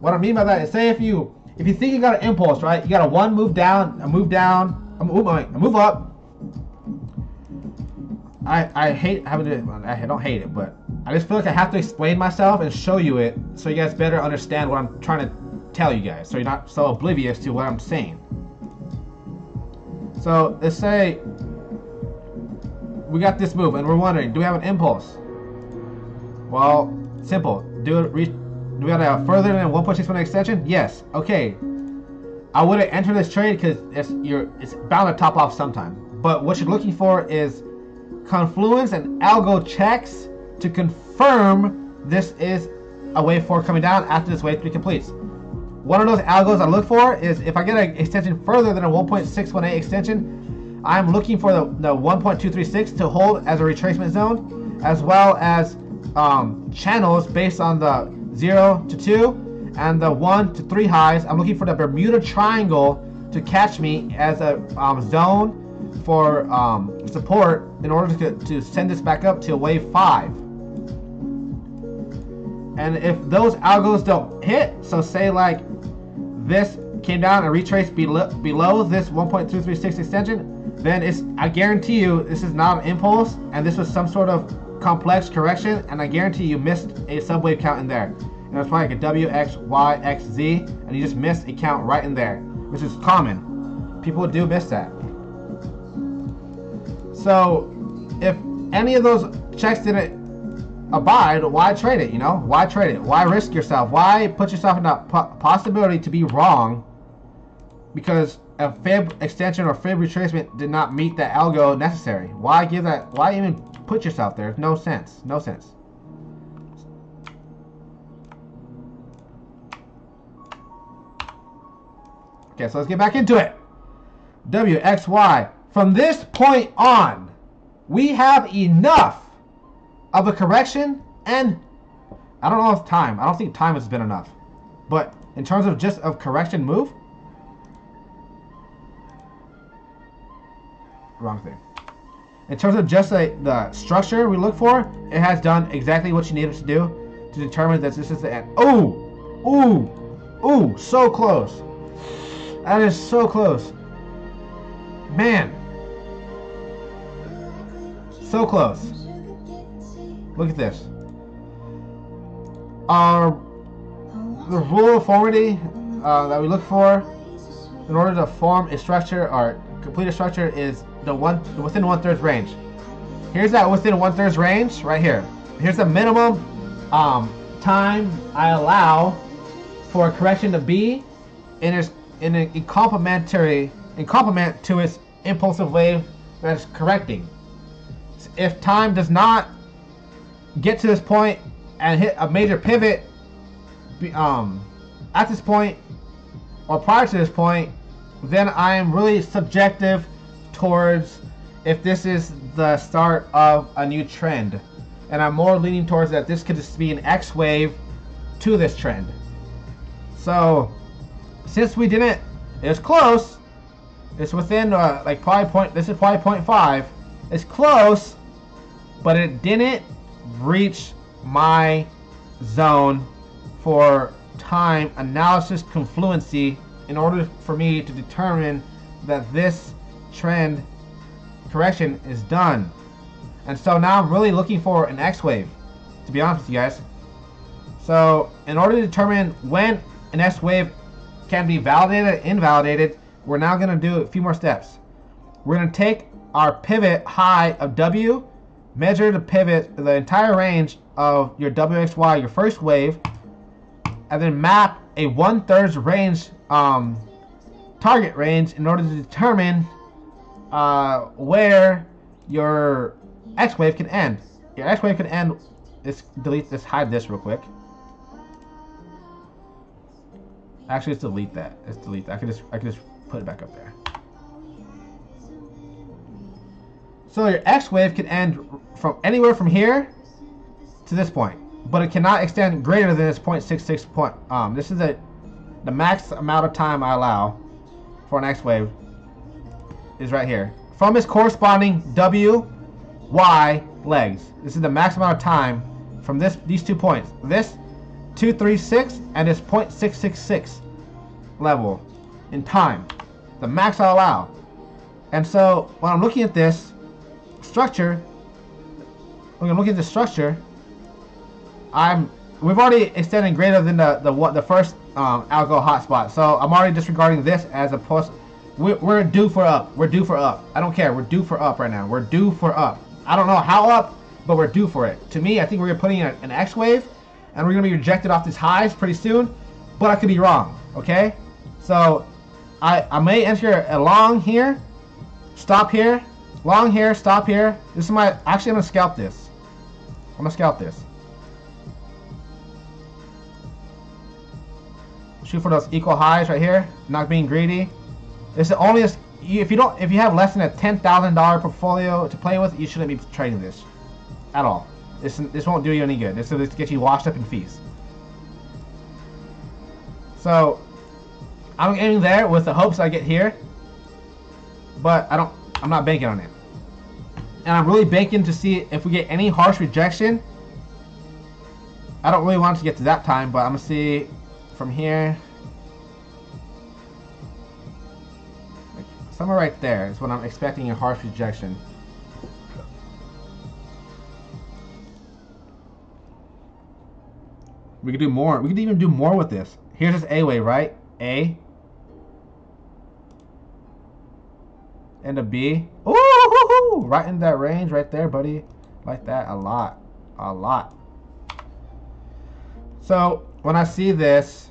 What I mean by that is, say if you think you got an impulse, right? You got a move down, a move down, a move up. I hate having to. I don't hate it, but I just feel like I have to explain myself and show you it so you guys better understand what I'm trying to tell you guys, so you're not so oblivious to what I'm saying. So let's say we got this move and we're wondering, do we have an impulse? Well, simple. Do it. Do we got a further than 1.61 extension? Yes. Okay. I wouldn't enter this trade because it's bound to top off sometime. But what you're looking for is confluence and algo checks to confirm this is a wave 4 coming down after this wave 3 completes. One of those algos I look for is if I get an extension further than a 1.618 extension, I'm looking for the 1.236 to hold as a retracement zone, as well as channels based on the 0 to 2 and the 1 to 3 highs. I'm looking for the Bermuda Triangle to catch me as a zone for support in order to send this back up to wave 5. And if those algos don't hit, so say like this came down and retraced below this 1.236 extension, then I guarantee you this is not an impulse and this was some sort of complex correction, and I guarantee you missed a subwave count in there. And it's probably like a W, X, Y, X, Z, and you just missed a count right in there, which is common. People do miss that. So if any of those checks didn't abide, why trade it? You know, why trade it? Why risk yourself? Why put yourself in that possibility to be wrong because a fib extension or fib retracement did not meet the algo necessary? Why give that? Why even put yourself there? No sense. No sense. Okay, so let's get back into it. W, X, Y. From this point on, we have enough of a correction, and I don't know if time. I don't think time has been enough. But in terms of just of correction move, wrong thing. In terms of just the structure we look for, it has done exactly what you needed to do to determine that this is the end. Ooh, ooh, ooh, so close. That is so close. Man. So close. Look at this. The rule of formity that we look for in order to form a structure or complete a structure is within 1/3 range. Here's that within 1/3 range right here. Here's the minimum time I allow for a correction to be in complement to its impulsive wave that is correcting. If time does not get to this point and hit a major pivot at this point or prior to this point, then I am really subjective towards if this is the start of a new trend, and I'm more leaning towards that this could just be an X wave to this trend. So since we didn't, it's close, it's within like probably this is probably 0.5, it's close, but it didn't reach my zone for time analysis confluency in order for me to determine that this trend correction is done. And so now I'm really looking for an X wave, to be honest with you guys. So in order to determine when an S wave can be validated or invalidated, we're now going to do a few more steps. We're going to take our pivot high of W, measure the pivot, the entire range of your WXY, your first wave, and then map a 1/3 range, target range in order to determine where your X wave can end. Your X wave can end. Let's delete this. Hide this real quick. Actually, let's delete that. Let's delete that. I can just put it back up there. So your X wave can end from anywhere from here to this point, but it cannot extend greater than this 0.66 point. This is the max amount of time I allow for an X wave is right here from its corresponding W, Y legs. This is the max amount of time from these 2 points. This 236 and this 0.666 level in time, the max I'll allow. And so when I'm looking at this structure, we've already extended greater than the first algo hotspot. So I'm already disregarding this as a plus. We're due for up. We're due for up. I don't care. We're due for up right now. We're due for up. I don't know how up, but we're due for it. To me, I think we're putting an X wave, and we're gonna be rejected off these highs pretty soon, but I could be wrong, okay? So I may enter a long here, stop here, long here, stop here. This is my, actually I'm gonna scalp this. I'm gonna scalp this. Shoot for those equal highs right here, not being greedy. This is only a, if you have less than a $10,000 portfolio to play with, you shouldn't be trading this at all. This won't do you any good. This will just get you washed up in fees. So I'm aiming there with the hopes I get here, but I'm not banking on it. And I'm really banking to see if we get any harsh rejection. I don't really want it to get to that time, but I'm gonna see from here. Like somewhere right there is when I'm expecting a harsh rejection. We could do more. We could even do more with this. Here's this A wave, right? A. And a B. Ooh, right in that range right there, buddy. Like that a lot. A lot. So when I see this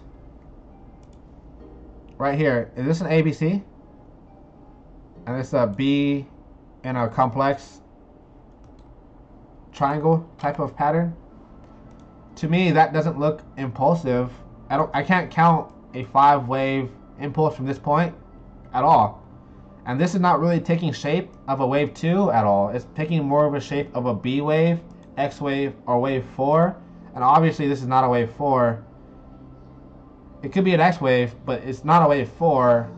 right here, is this an ABC? And it's a B in a complex triangle type of pattern. To me, that doesn't look impulsive. I can't count a 5-wave impulse from this point at all. And this is not really taking shape of a wave 2 at all. It's taking more of a shape of a B wave, X wave, or wave 4. And obviously this is not a wave 4. It could be an X wave, but it's not a wave 4.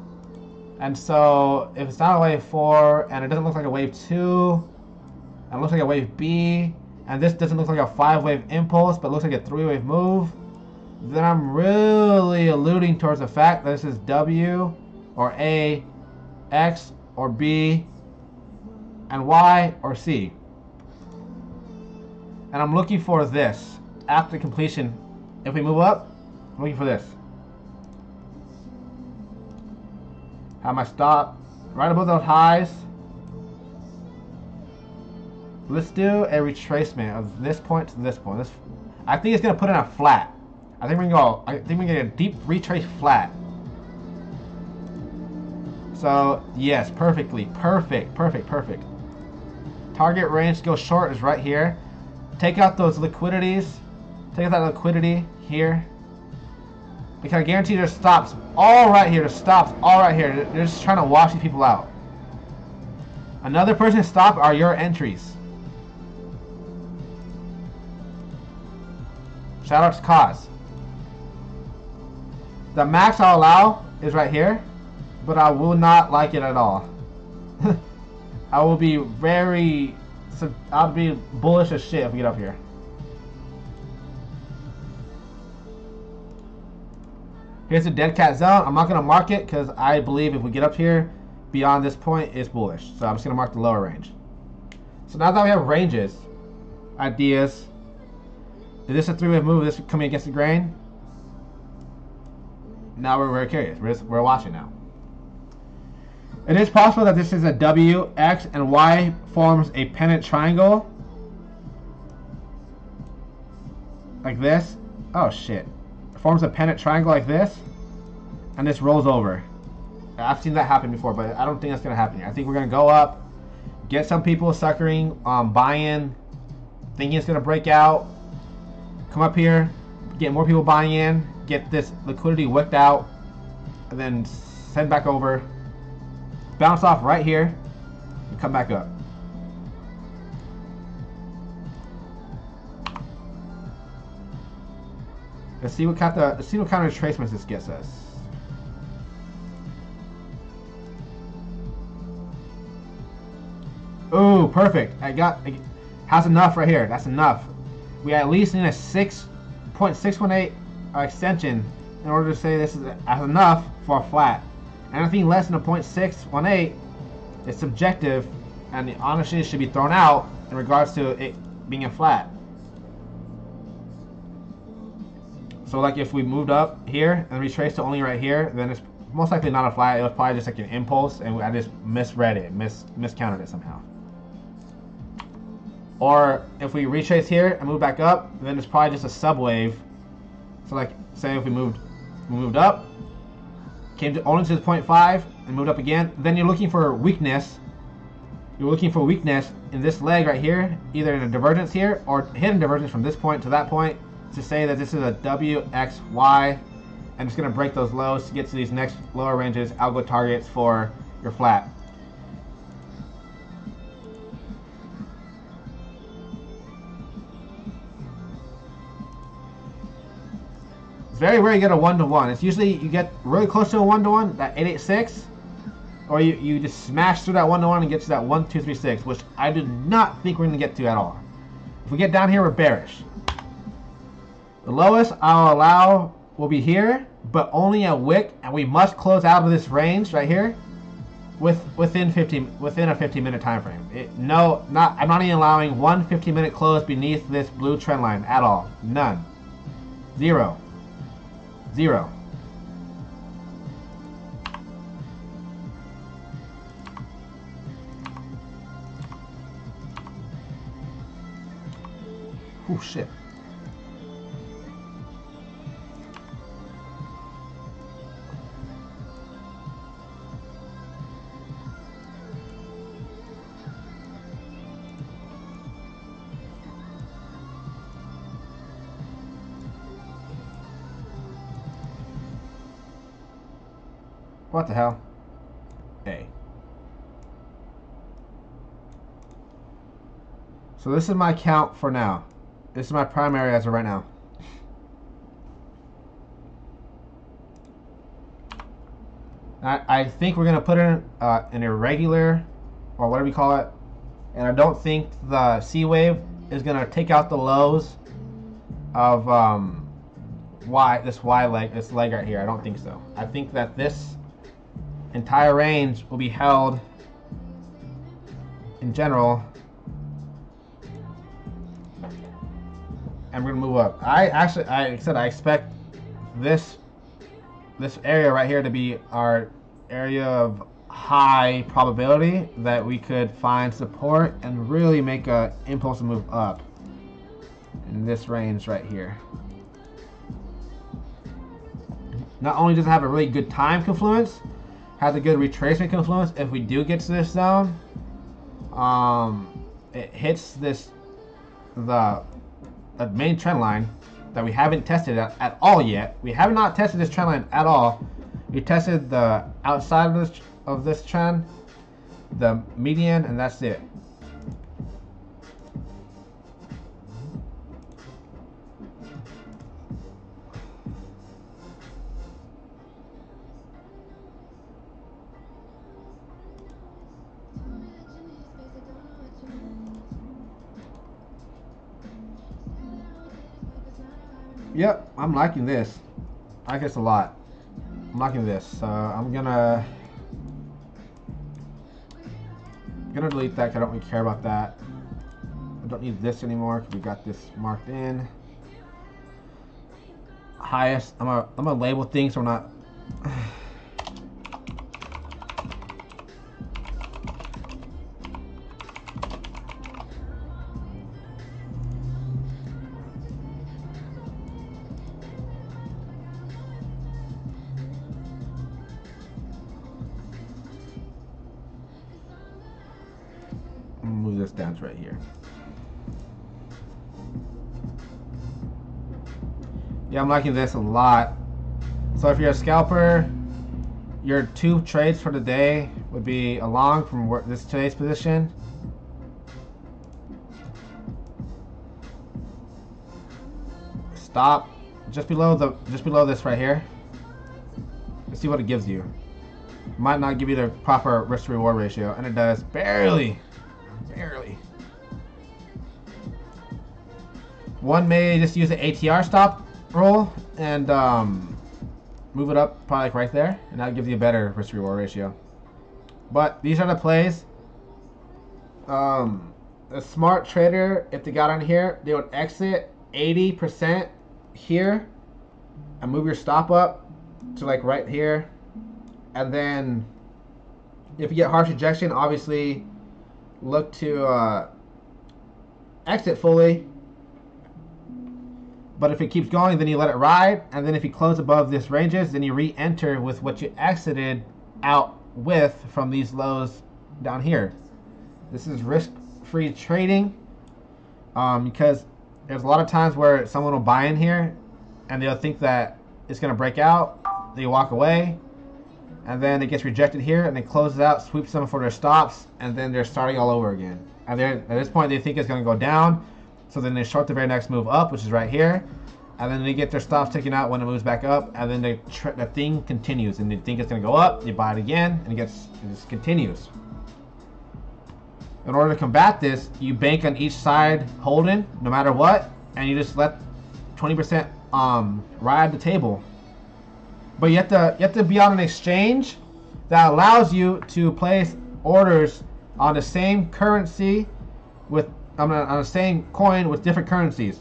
And so if it's not a wave 4 and it doesn't look like a wave 2, and it looks like a wave B, and this doesn't look like a 5-wave impulse, but looks like a 3-wave move, then I'm really alluding towards the fact that this is W or A, X or B, and Y or C. And I'm looking for this after completion. If we move up, I'm looking for this. Have my stop right above those highs. Let's do a retracement of this point to this point. I think it's gonna put in a flat. I think we're gonna get a deep retrace flat. So yes, perfectly, perfect. Target range to go short is right here. Take out those liquidities. Take out that liquidity here. Because I guarantee there's stops all right here. There's stops all right here. They're just trying to wash these people out. Another person's stop are your entries. Shout out to Cause. The max I'll allow is right here, but I will not like it at all. I will be I'll be bullish as shit if we get up here. Here's the dead cat zone. I'm not going to mark it because I believe if we get up here beyond this point, it's bullish. So I'm just going to mark the lower range. So now that we have ranges, ideas, is this a 3-wave move? Is this coming against the grain? Now we're very curious. We're watching now. It is possible that this is a W, X, and Y forms a pennant triangle. Like this. Oh shit. It forms a pennant triangle like this. And this rolls over. I've seen that happen before, but I don't think that's going to happen here. I think we're going to go up, get some people suckering, buy-in, thinking it's going to break out. Come up here, get more people buying in, get this liquidity whipped out, and then send back over, bounce off right here, and come back up. Let's see what kind of retracements this gets us. Ooh, perfect. Has enough right here. That's enough. We at least need a 6.618 extension in order to say this is enough for a flat. Anything less than a 0.618 is subjective, and honestly it should be thrown out in regards to it being a flat. So like if we moved up here and retraced to only right here, then it's most likely not a flat. It was probably just like an impulse, and I just misread it, miscounted it somehow. Or if we retrace here and move back up, then it's probably just a subwave. So like, say if we moved up, came to only to the 0.5 and moved up again, then you're looking for weakness. You're looking for weakness in this leg right here, either in a divergence here or hidden divergence from this point to that point, to say that this is a W, X, Y, and it's going to break those lows to get to these next lower ranges, algo targets for your flat. It's very rare you get a 1-to-1. It's usually you get really close to a 1-to-1, that 886, or you just smash through that 1-to-1 and get to that 1, 2, 3, 6, which I do not think we're going to get to at all. If we get down here, we're bearish. The lowest I'll allow will be here, but only a wick, and we must close out of this range right here within a 15-minute time frame. I'm not even allowing one 15-minute close beneath this blue trend line at all. None. Zero. Zero. Oh shit. What the hell? A. So this is my count for now. This is my primary as of right now. I think we're going to put in an irregular, or whatever you call it. And I don't think the C wave is going to take out the lows of this leg right here. I don't think so. I think that this entire range will be held in general, and we're gonna move up. I expect this area right here to be our area of high probability that we could find support and really make a impulse move up in this range right here. Not only does it have a really good time confluence, has a good retracement confluence. If we do get to this zone, it hits the main trend line that we haven't tested at all yet. We have not tested this trend line at all. We tested the outside of this trend, the median, and that's it. Yep, I'm liking this. I like this a lot. I'm liking this. So I'm gonna delete that because I don't really care about that. I don't need this anymore because we got this marked in. Highest. I'm gonna label things so we're not. Move this down to right here. Yeah, I'm liking this a lot. So if you're a scalper, your two trades for the day would be a long from this today's position. Stop just below this right here. Let's see what it gives you. Might not give you the proper risk to reward ratio, and it does barely. Barely. One may just use the ATR stop roll and move it up probably like right there, and that gives you a better risk reward ratio. But these are the plays. A smart trader, if they got on here, they would exit 80% here and move your stop up to like right here, and then if you get harsh rejection, obviously look to exit fully. But if it keeps going, then you let it ride, and then if you close above this ranges, then you re-enter with what you exited out with from these lows down here. This is risk-free trading, because there's a lot of times where someone will buy in here, and they'll think that it's going to break out, they walk away, and then it gets rejected here, and it closes out, sweeps them for their stops, and then they're starting all over again. And at this point, they think it's going to go down. So then they short the very next move up, which is right here. And then they get their stops taken out when it moves back up. And then the thing continues. And they think it's going to go up. You buy it again. And it just continues. In order to combat this, you bank on each side holding, no matter what. And you just let 20% ride the table. But you have to be on an exchange that allows you to place orders on the same currency with on the same coin with different currencies.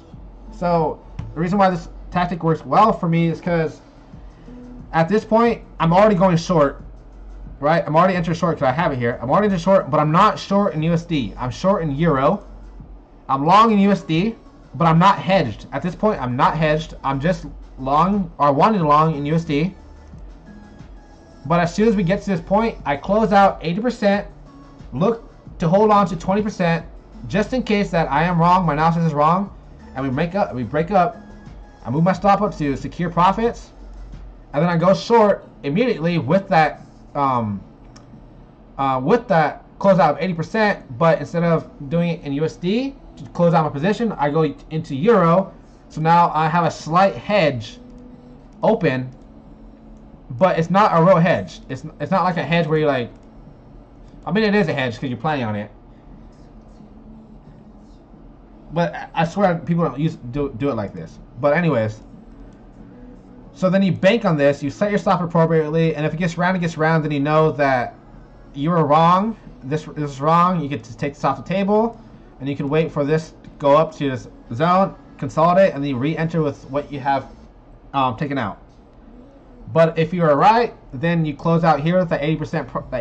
So the reason why this tactic works well for me is because at this point I'm already going short, right? I'm already entered short because I have it here. I'm already entered short, but I'm not short in USD. I'm short in Euro. I'm long in USD, but I'm not hedged. At this point, I'm not hedged. I'm just long, or wanting long in USD. But as soon as we get to this point, I close out 80%, look to hold on to 20%, just in case that I am wrong, my analysis is wrong, and we break up, I move my stop up to secure profits, and then I go short immediately with that closeout of 80%, but instead of doing it in USD to close out my position, I go into Euro, so now I have a slight hedge open, but it's not a real hedge. It's not like a hedge where you're like, I mean it is a hedge because you're planning on it. But I swear people don't do it like this. But anyways, so then you bank on this, you set your stop appropriately, and if it gets round, it gets round, then you know that you were wrong. This is wrong. You get to take this off the table, and you can wait for this to go up to this zone, consolidate, and then you re-enter with what you have taken out. But if you are right, then you close out here with the 80%. The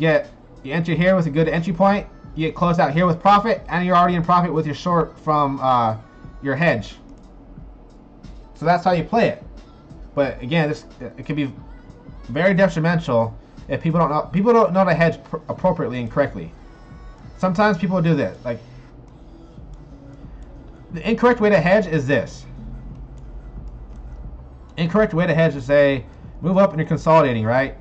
80%, you enter here with a good entry point. You get closed out here with profit, and you're already in profit with your short from your hedge. So that's how you play it. But again, it can be very detrimental if people don't know to hedge appropriately and correctly. Sometimes people do this. Like, the incorrect way to hedge is this. Incorrect way to hedge is say move up and you're consolidating, right?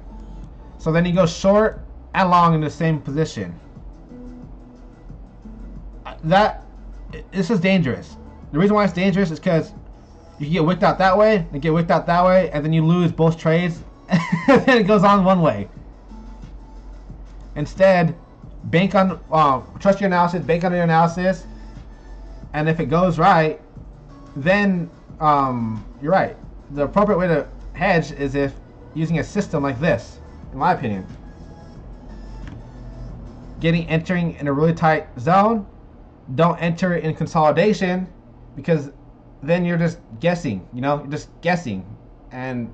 So then you go short and long in the same position. This is dangerous. The reason why it's dangerous is because you can get wicked out that way, and get wicked out that way, and then you lose both trades, and then it goes on one way. Instead, bank on trust your analysis, bank on your analysis, and if it goes right, then you're right. The appropriate way to hedge is if using a system like this, in my opinion. Entering in a really tight zone. Don't enter in consolidation, because then you're just guessing, you're just guessing, and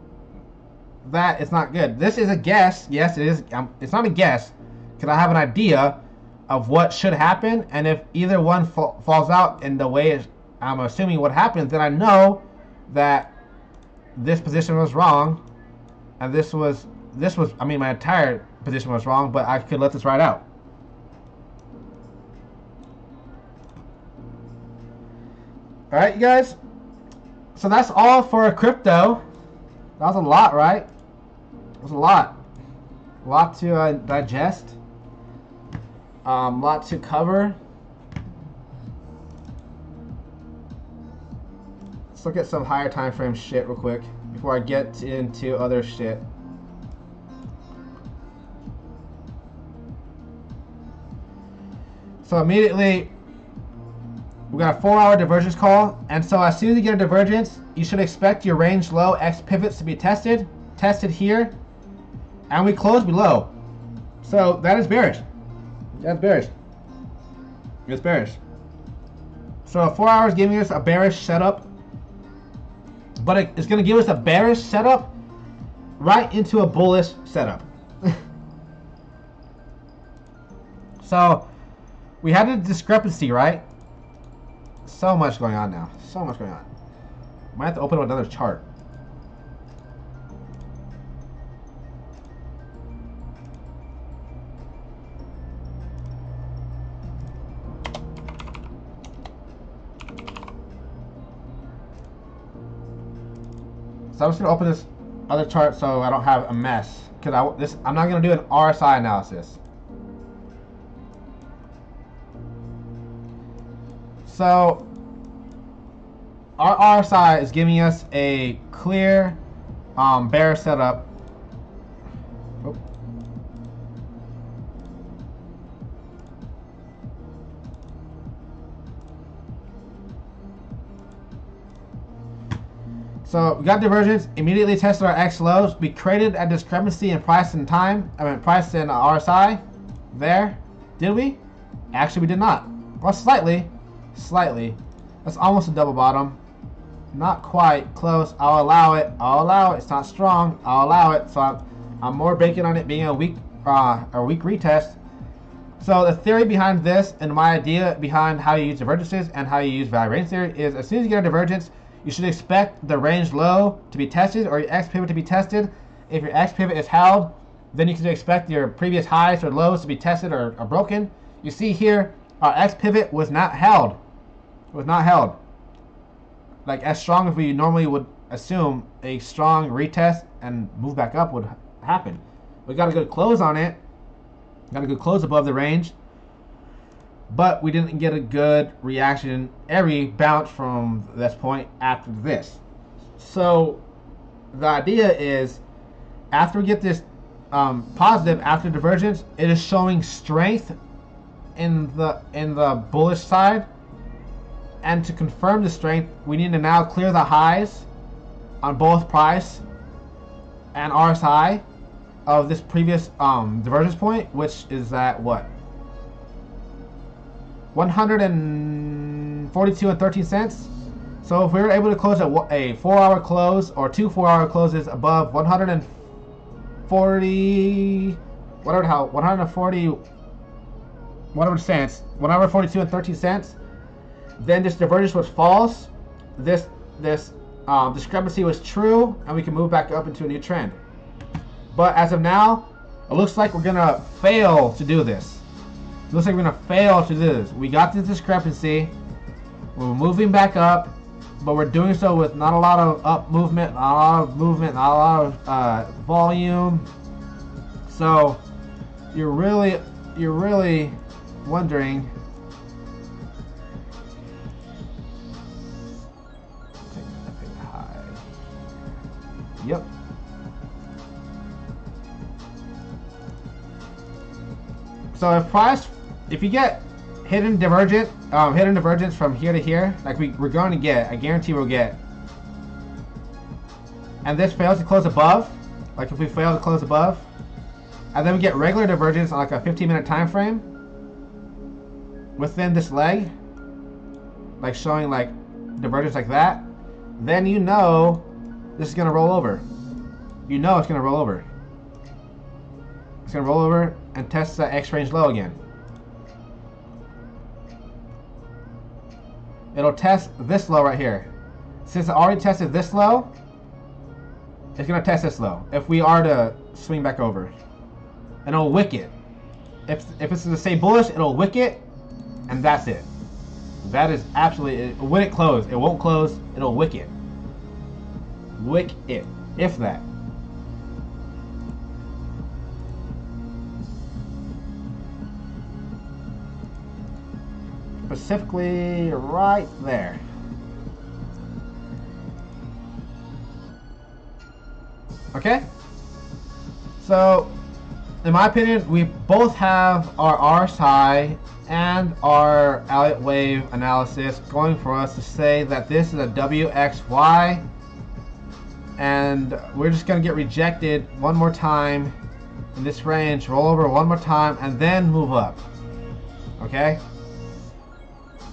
that is not good. This is a guess. Yes, it is. It's not a guess because I have an idea of what should happen, and if either one falls out in the way I'm assuming what happens, then I know that this position was wrong, and this was my entire position was wrong, but I could let this ride out. Alright, you guys, so that's all for crypto. That was a lot, right? It was a lot to digest, lot to cover. Let's look at some higher time frame shit real quick before I get into other shit. So immediately we got a 4-hour divergence call, and so as soon as you get a divergence, you should expect your range low X pivots to be tested here, and we close below. So that is bearish. That's bearish. It's bearish. So 4 hours giving us a bearish setup, but it's going to give us a bearish setup right into a bullish setup. So We had a discrepancy, right? So much going on now. So much going on. Might have to open up another chart. So I'm just gonna open this other chart so I don't have a mess. Because I'm not gonna do an RSI analysis. So our RSI is giving us a clear bear setup. Oop. So we got divergence, immediately tested our X lows. We created a discrepancy in price and time. Price and RSI there. Did we? Actually, we did not. Well, slightly. That's almost a double bottom. Not quite close. I'll allow it. It's not strong. I'll allow it. So I'm more banking on it being a weak retest. So the theory behind this and my idea behind how you use divergences and how you use value range theory is as soon as you get a divergence, you should expect the range low to be tested or your X pivot to be tested. If your X pivot is held, then you can expect your previous highs or lows to be tested or broken. You see here, our X pivot was not held. It was not held. Like as strong as we normally would assume a strong retest and move back up would happen. We got a good close on it. Got a good close above the range. But we didn't get a good reaction every bounce from this point after this. So the idea is after we get this positive after divergence, it is showing strength in the bullish side. And to confirm the strength, we need to now clear the highs on both price and RSI of this previous divergence point, which is at what? 142 and 13 cents. So if we were able to close a 4-hour close or 2 4-hour closes above 140, whatever cents, 142 and 13 cents, then this divergence was false. This discrepancy was true, and we can move back up into a new trend. But as of now, it looks like we're gonna fail to do this. Looks like we're gonna fail to do this. We got this discrepancy. We're moving back up, but we're doing so with not a lot of up movement, not a lot of movement, not a lot of volume. So you're really wondering. Take high. Yep. So if you get hidden divergence from here to here, like we're going to get, I guarantee we'll get, and this fails to close above, like if we fail to close above, and then we get regular divergence on like a 15-minute time frame within this leg, like showing like divergence like that, then you know this is going to roll over. You know it's going to roll over. It's going to roll over and test the X range low again. It'll test this low right here. Since it already tested this low, it's going to test this low if we are to swing back over. And it'll wick it. If it's to stay bullish, it'll wick it, and that's it. That is absolutely it. When it closes, it won't close, it'll wick it. Wick it, if that. Specifically right there. Okay? So, in my opinion, we both have our RSI and our Elliott wave analysis going for us to say that this is a WXY, and we're just going to get rejected one more time in this range, roll over one more time, and then move up. Okay?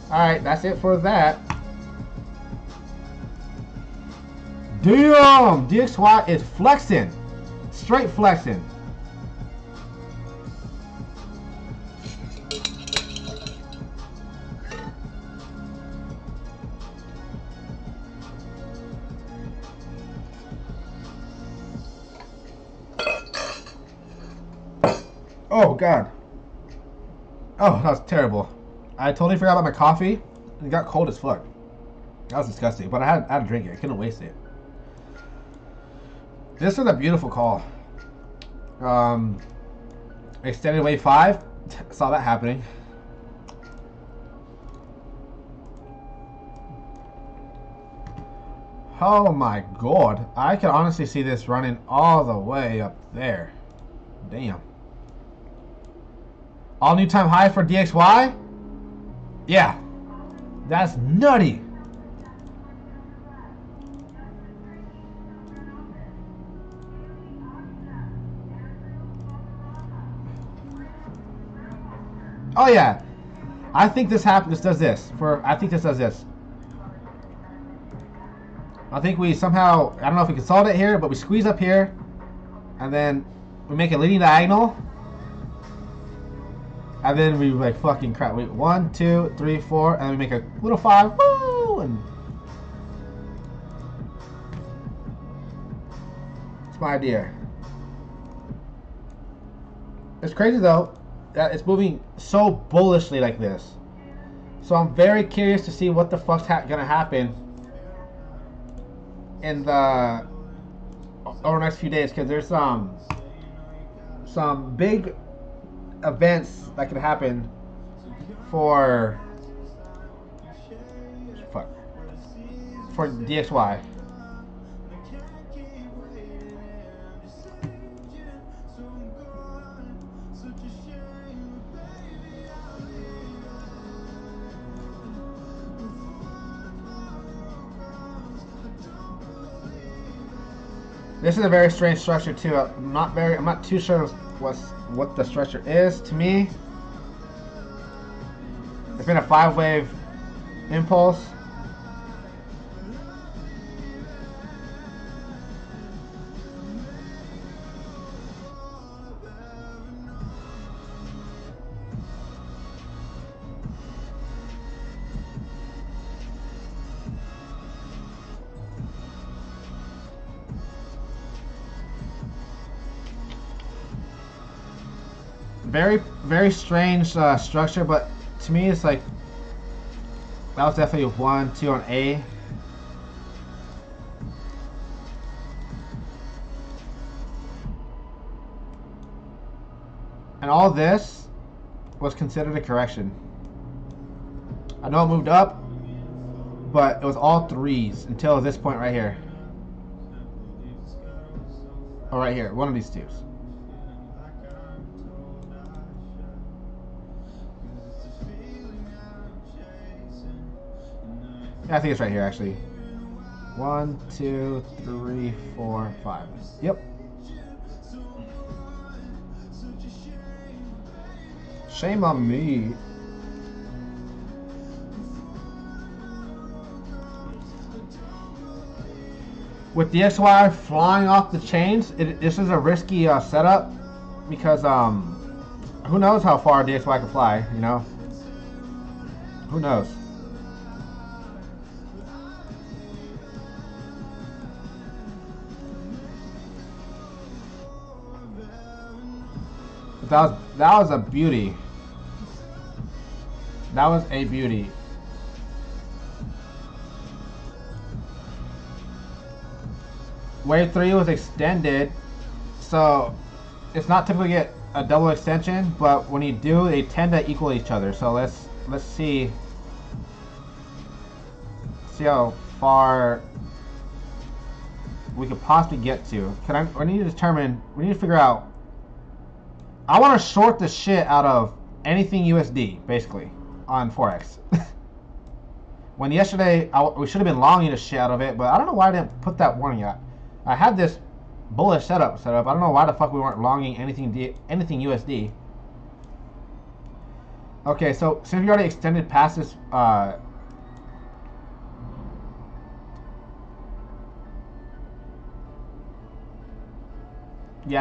Alright, that's it for that. Damn! DXY is flexing. Straight flexing. Oh god. Oh, that was terrible. I totally forgot about my coffee. It got cold as fuck. That was disgusting. But I had to drink it. I couldn't waste it. This is a beautiful call. Extended wave 5. Saw that happening. Oh my god. I can honestly see this running all the way up there. Damn. All new time high for DXY? Yeah. That's nutty. Oh yeah. I think this happens. This does this. I think this does this. I think we somehow, I don't know if we consolidate here, but we squeeze up here, and then we make a leading diagonal, and then we like fucking crap. We 1, 2, 3, 4, and we make a little 5. Woo! And it's my idea. It's crazy though that it's moving so bullishly like this. So I'm very curious to see what the fuck's gonna happen in the over the next few days, because there's some big events that could happen for DXY. This is a very strange structure too. I'm not too sure what the structure is to me. It's been a 5-wave impulse. Very, very strange structure, but to me it's like that was definitely 1, 2 on A. And all this was considered a correction. I know it moved up, but it was all 3s until this point right here. Oh, right here, one of these 2s. I think it's right here actually. 1, 2, 3, 4, 5. Yep. Shame on me. With DXY flying off the chains, this is a risky setup because who knows how far DXY can fly, you know? Who knows? That was a beauty. That was a beauty. Wave 3 was extended, so it's not typically get a double extension, but when you do, they tend to equal each other. So let's see how far we could possibly get to. We need to figure out. I want to short the shit out of anything USD, basically, on Forex. When yesterday, we should have been longing the shit out of it, but I don't know why I didn't put that warning out. I had this bullish setup. I don't know why the fuck we weren't longing anything USD. Okay, so since we already extended past this, yeah,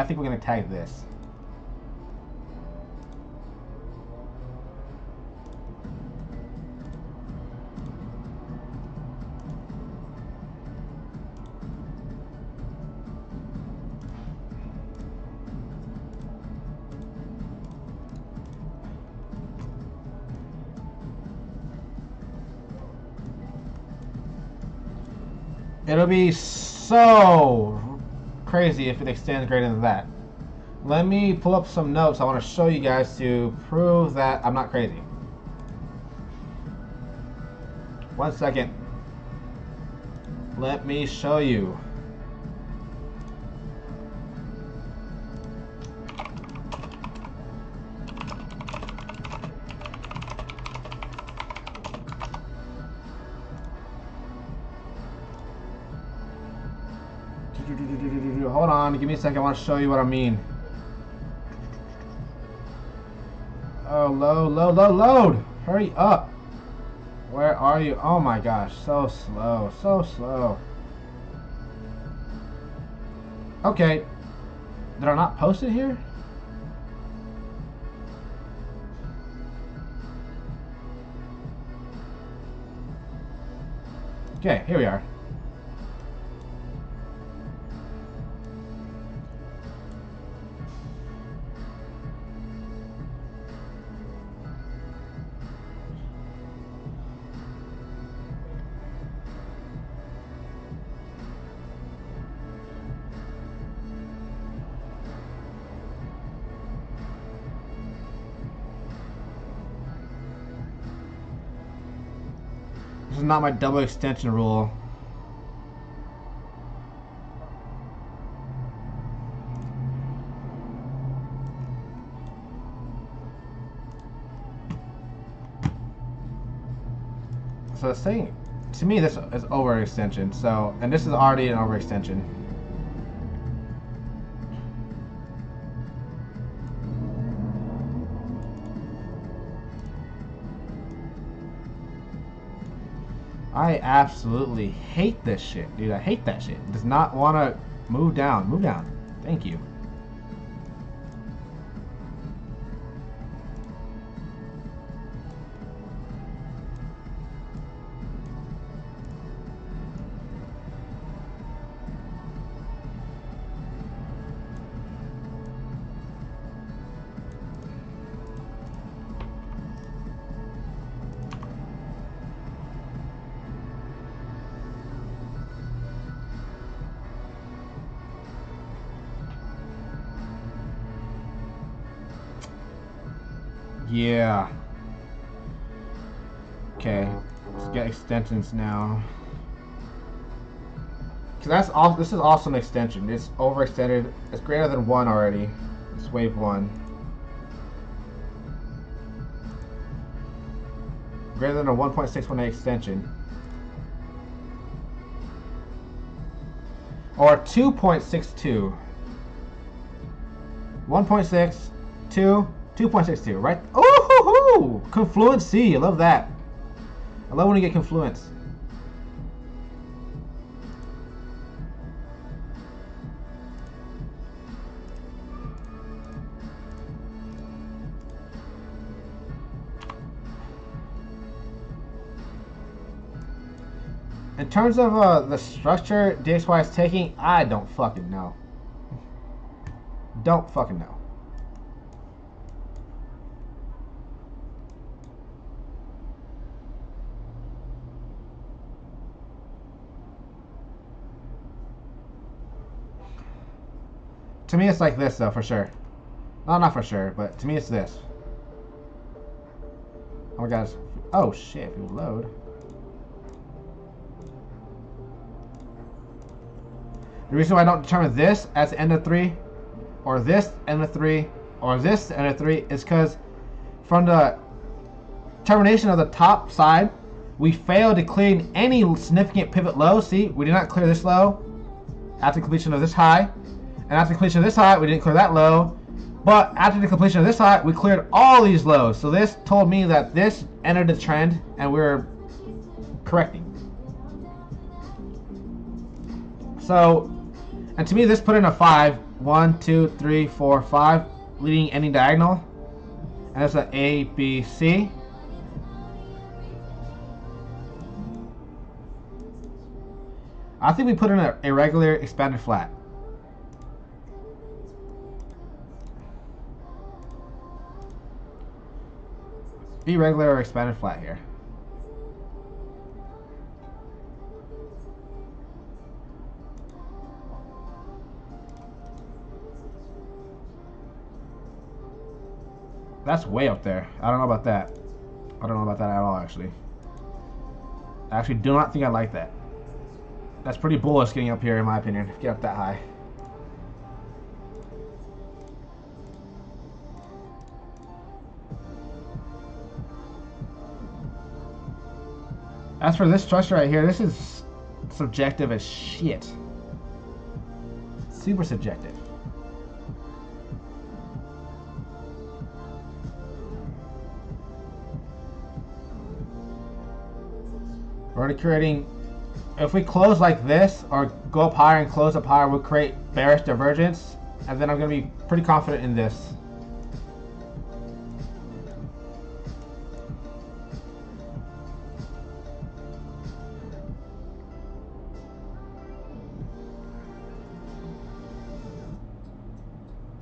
I think we're gonna tag this. It'll be so crazy if it extends greater than that. Let me pull up some notes I want to show you guys to prove that I'm not crazy. 1 second. Let me show you. Hold on, give me a second. I want to show you what I mean. Oh, load. Hurry up. Where are you? Oh my gosh, so slow, so slow. Okay. Did I not post it here? Okay, here we are. This is not my double extension rule. So it's saying, to me, this is overextension. So, and this is already an overextension. I absolutely hate this shit, dude. I hate that shit. It does not want to move down. Move down. Thank you. Yeah. Okay. Let's get extensions now. Cause that's all. This is also an extension. It's overextended. It's greater than 1 already. It's wave 1. Greater than a 1.618 extension. Or 2.62. 1.6, 2. 2.62, right? Oh, confluency. I love that. I love when you get confluence. In terms of the structure DXY is taking, I don't fucking know. Don't fucking know. To me, it's like this, though, for sure. No, not for sure, but to me, it's this. Oh my gosh. Oh shit, if you load. The reason why I don't determine this as end of 3, or this end of 3, or this end of 3 is because from the termination of the top side, we failed to clear any significant pivot low. See, we did not clear this low after completion of this high. And after completion of this high, we didn't clear that low. But after the completion of this high, we cleared all these lows. So this told me that this entered the trend, and we're correcting. So, and to me, this put in a 5. 1, 2, 3, 4, 5, leading ending diagonal. And that's an A, B, C. I think we put in a irregular expanded flat. Irregular or expanded flat here. That's way up there. I don't know about that. I don't know about that at all, actually. I actually do not think I like that. That's pretty bullish getting up here, in my opinion. Get up that high. As for this structure right here, this is subjective as shit. Super subjective. We're already creating, if we close like this or go up higher and close up higher, we'll create bearish divergence, and then I'm going to be pretty confident in this.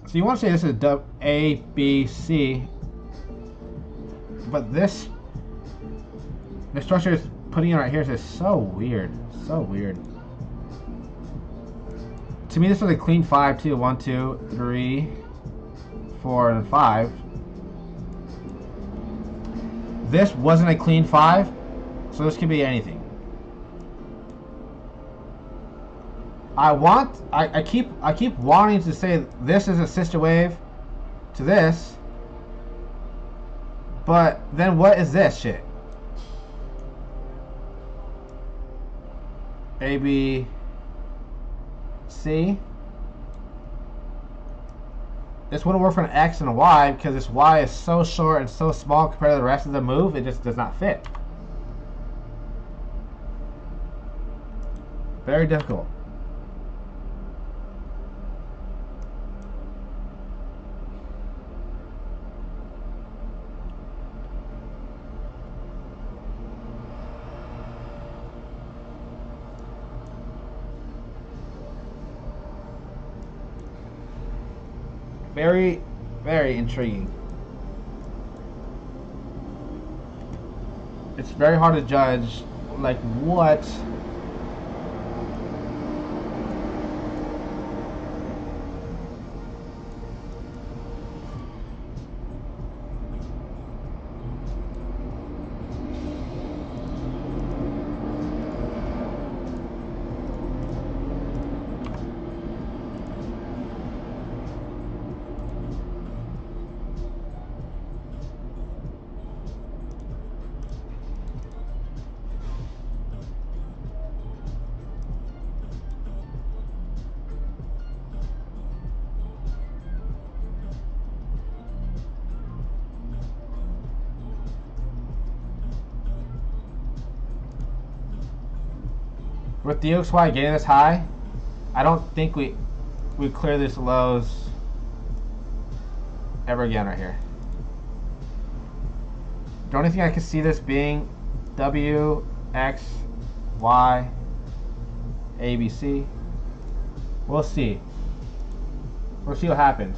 So you want to say this is A, B, C, but this the structure is putting it right here is just so weird, so weird. To me, this was a clean 5 too. 1, 2, 3, 4, and 5. This wasn't a clean 5, so this could be anything. I keep wanting to say this is a sister wave to this, but then what is this shit? A, B, C. This wouldn't work for an X and a Y because this Y is so short and so small compared to the rest of the move, it just does not fit. Very difficult. Very, very intriguing. It's very hard to judge, like, what with the DXY getting this high, I don't think we clear these lows ever again right here. The only thing I can see this being W, X, Y, A, B, C. We'll see. We'll see what happens.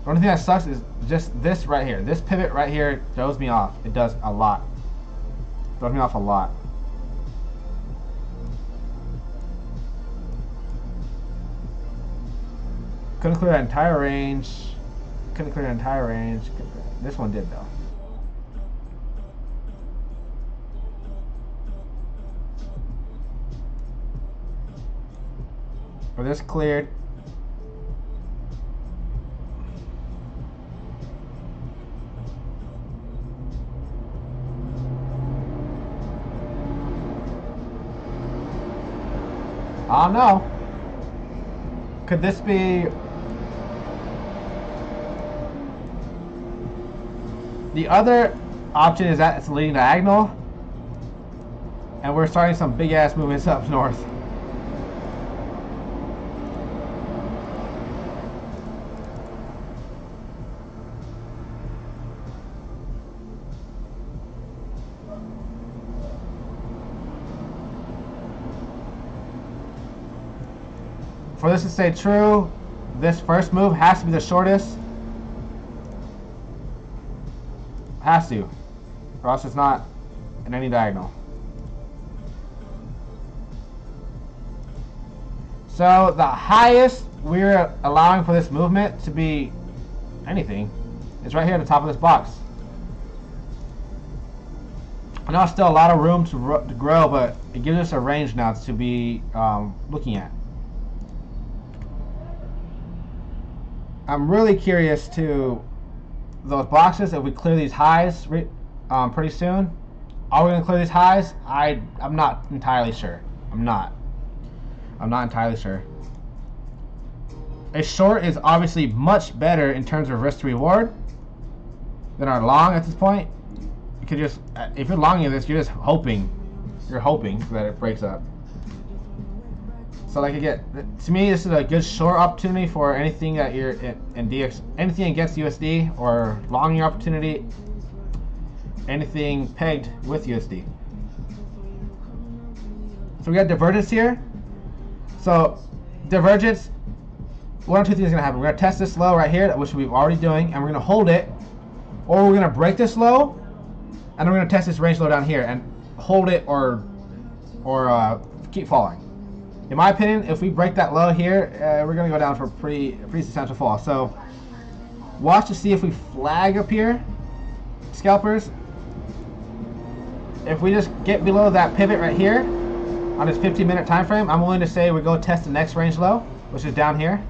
The only thing that sucks is just this right here. This pivot right here throws me off. It does a lot. Throws me off a lot. Couldn't clear that entire range. Couldn't clear that entire range. This one did though. But this cleared. I don't know. Could this be the other option? Is that it's leading diagonal and we're starting some big ass movements up north. For this to stay true, this first move has to be the shortest. Has to, or else it's not in any diagonal. So the highest we're allowing for this movement to be anything is right here at the top of this box. I know it's still a lot of room to grow, but it gives us a range now to be looking at. I'm really curious to those boxes if we clear these highs pretty soon. Are we going to clear these highs? I'm not entirely sure. I'm not entirely sure. A short is obviously much better in terms of risk to reward than our long at this point. You could just, if you're longing this, you're just hoping. You're hoping that it breaks up. So like again, to me, this is a good short opportunity for anything that you're in DX, anything against USD or longing opportunity, anything pegged with USD. So we got divergence here. So divergence, one or two things are gonna happen. We're gonna test this low right here, which we're already doing, and we're gonna hold it, or we're gonna break this low, and we're gonna test this range low down here and hold it or keep falling. In my opinion, if we break that low here, we're gonna go down for a pretty substantial fall. So watch to see if we flag up here, scalpers. If we just get below that pivot right here on this 15-minute time frame, I'm willing to say we go test the next range low, which is down here.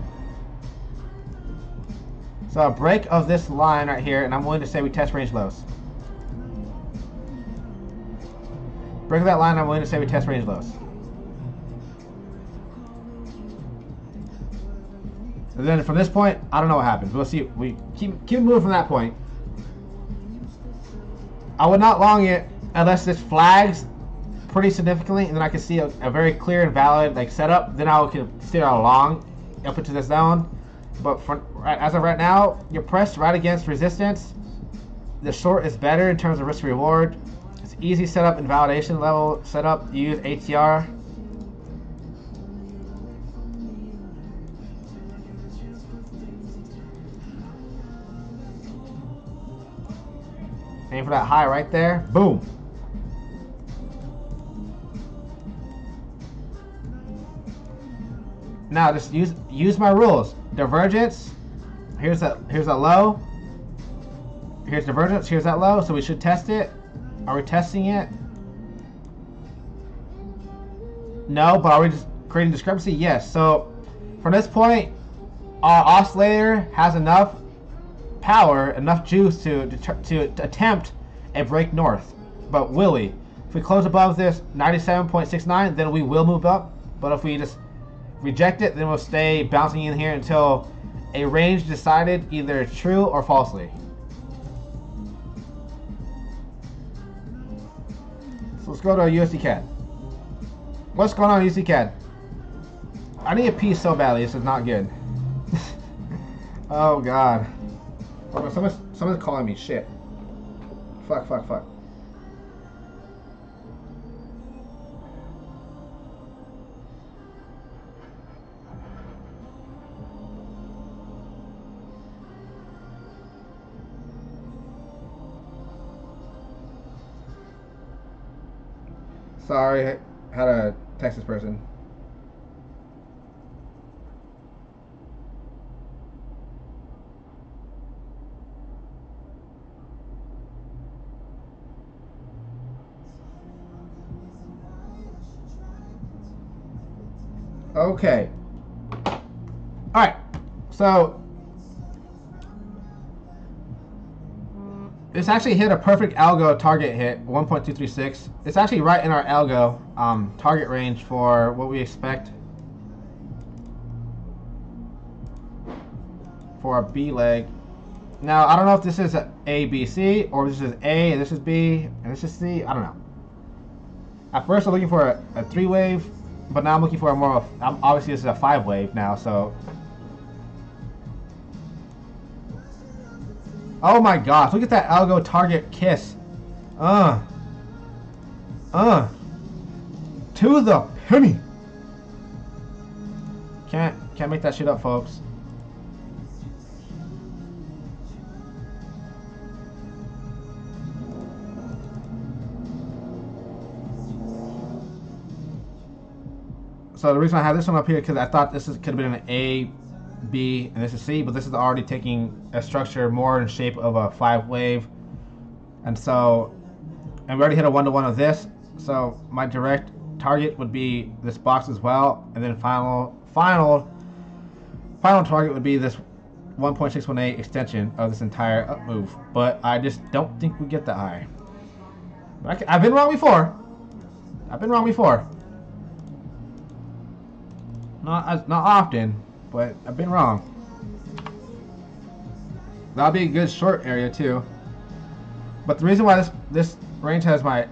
So a break of this line right here, and I'm willing to say we test range lows. Break of that line, I'm willing to say we test range lows. And then from this point, I don't know what happens. We'll see. We keep moving from that point. I would not long it unless this flags pretty significantly, and then I can see a very clear and valid like setup. Then I would consider a long up into this zone. But as of right now, you're pressed right against resistance. The short is better in terms of risk reward. It's easy setup and validation level setup. You use ATR. Aim for that high right there. Boom. Now just use my rules. Divergence. Here's a low. Here's divergence. Here's that low. So we should test it. Are we testing it? No, but are we just creating discrepancy? Yes. So from this point, our oscillator has enough power, enough juice to attempt a break north. But will we? If we close above this 97.69, then we will move up. But if we just reject it, then we'll stay bouncing in here until a range decided either true or falsely. So let's go to USD CAD. What's going on USD CAD? I need a piece so badly. This is not good. Oh god. Oh, someone's calling me. Shit. Fuck. Sorry, I had to text this person. Okay. Alright. So this actually hit a perfect algo target hit, 1.236. It's actually right in our algo target range for what we expect for a B leg. Now, I don't know if this is A, B, C, or this is A, and this is B, and this is C. I don't know. At first, I'm looking for a 3-wave, but now I'm looking for a more of, obviously this is a 5-wave now, so. Oh my gosh, look at that algo target kiss. To the penny. Can't make that shit up, folks. So the reason I have this one up here because I thought this could have been an A, B, and this is C, but this is already taking a structure more in shape of a 5-wave. And so, and we already hit a 1-to-1 of this. So my direct target would be this box as well, and then final target would be this 1.618 extension of this entire up move. But I just don't think we get that high. I've been wrong before. Not often, but I've been wrong. That'll be a good short area too. But the reason why this range has my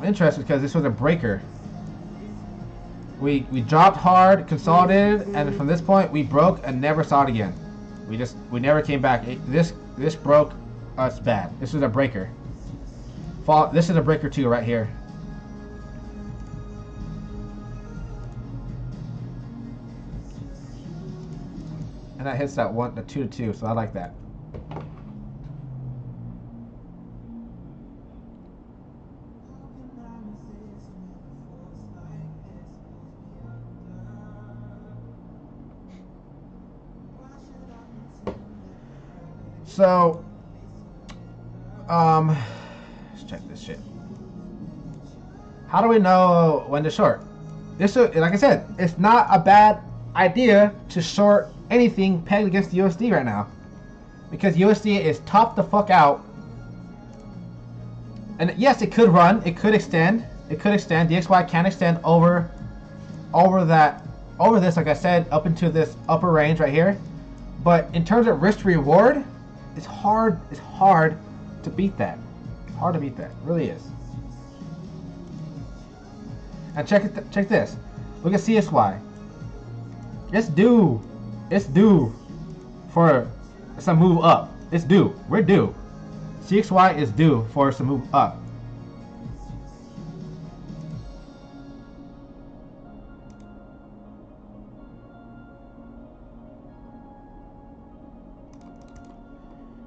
interest is because this was a breaker. We dropped hard, consolidated, and from this point we broke and never saw it again. We never came back. This broke us bad. This was a breaker. This is a breaker too right here. And that hits that 2-to-2, so I like that. So, let's check this shit. How do we know when to short? Like I said, it's not a bad idea to short anything pegged against the USD right now, because USD is topped the fuck out. And yes, it could run, it could extend. DXY can extend over this, like I said, up into this upper range right here. But in terms of risk to reward, it's hard to beat that. Hard to beat that. It really is. And check this. Look at CSY. It's due for some move up. It's due. We're due. CXY is due for some move up.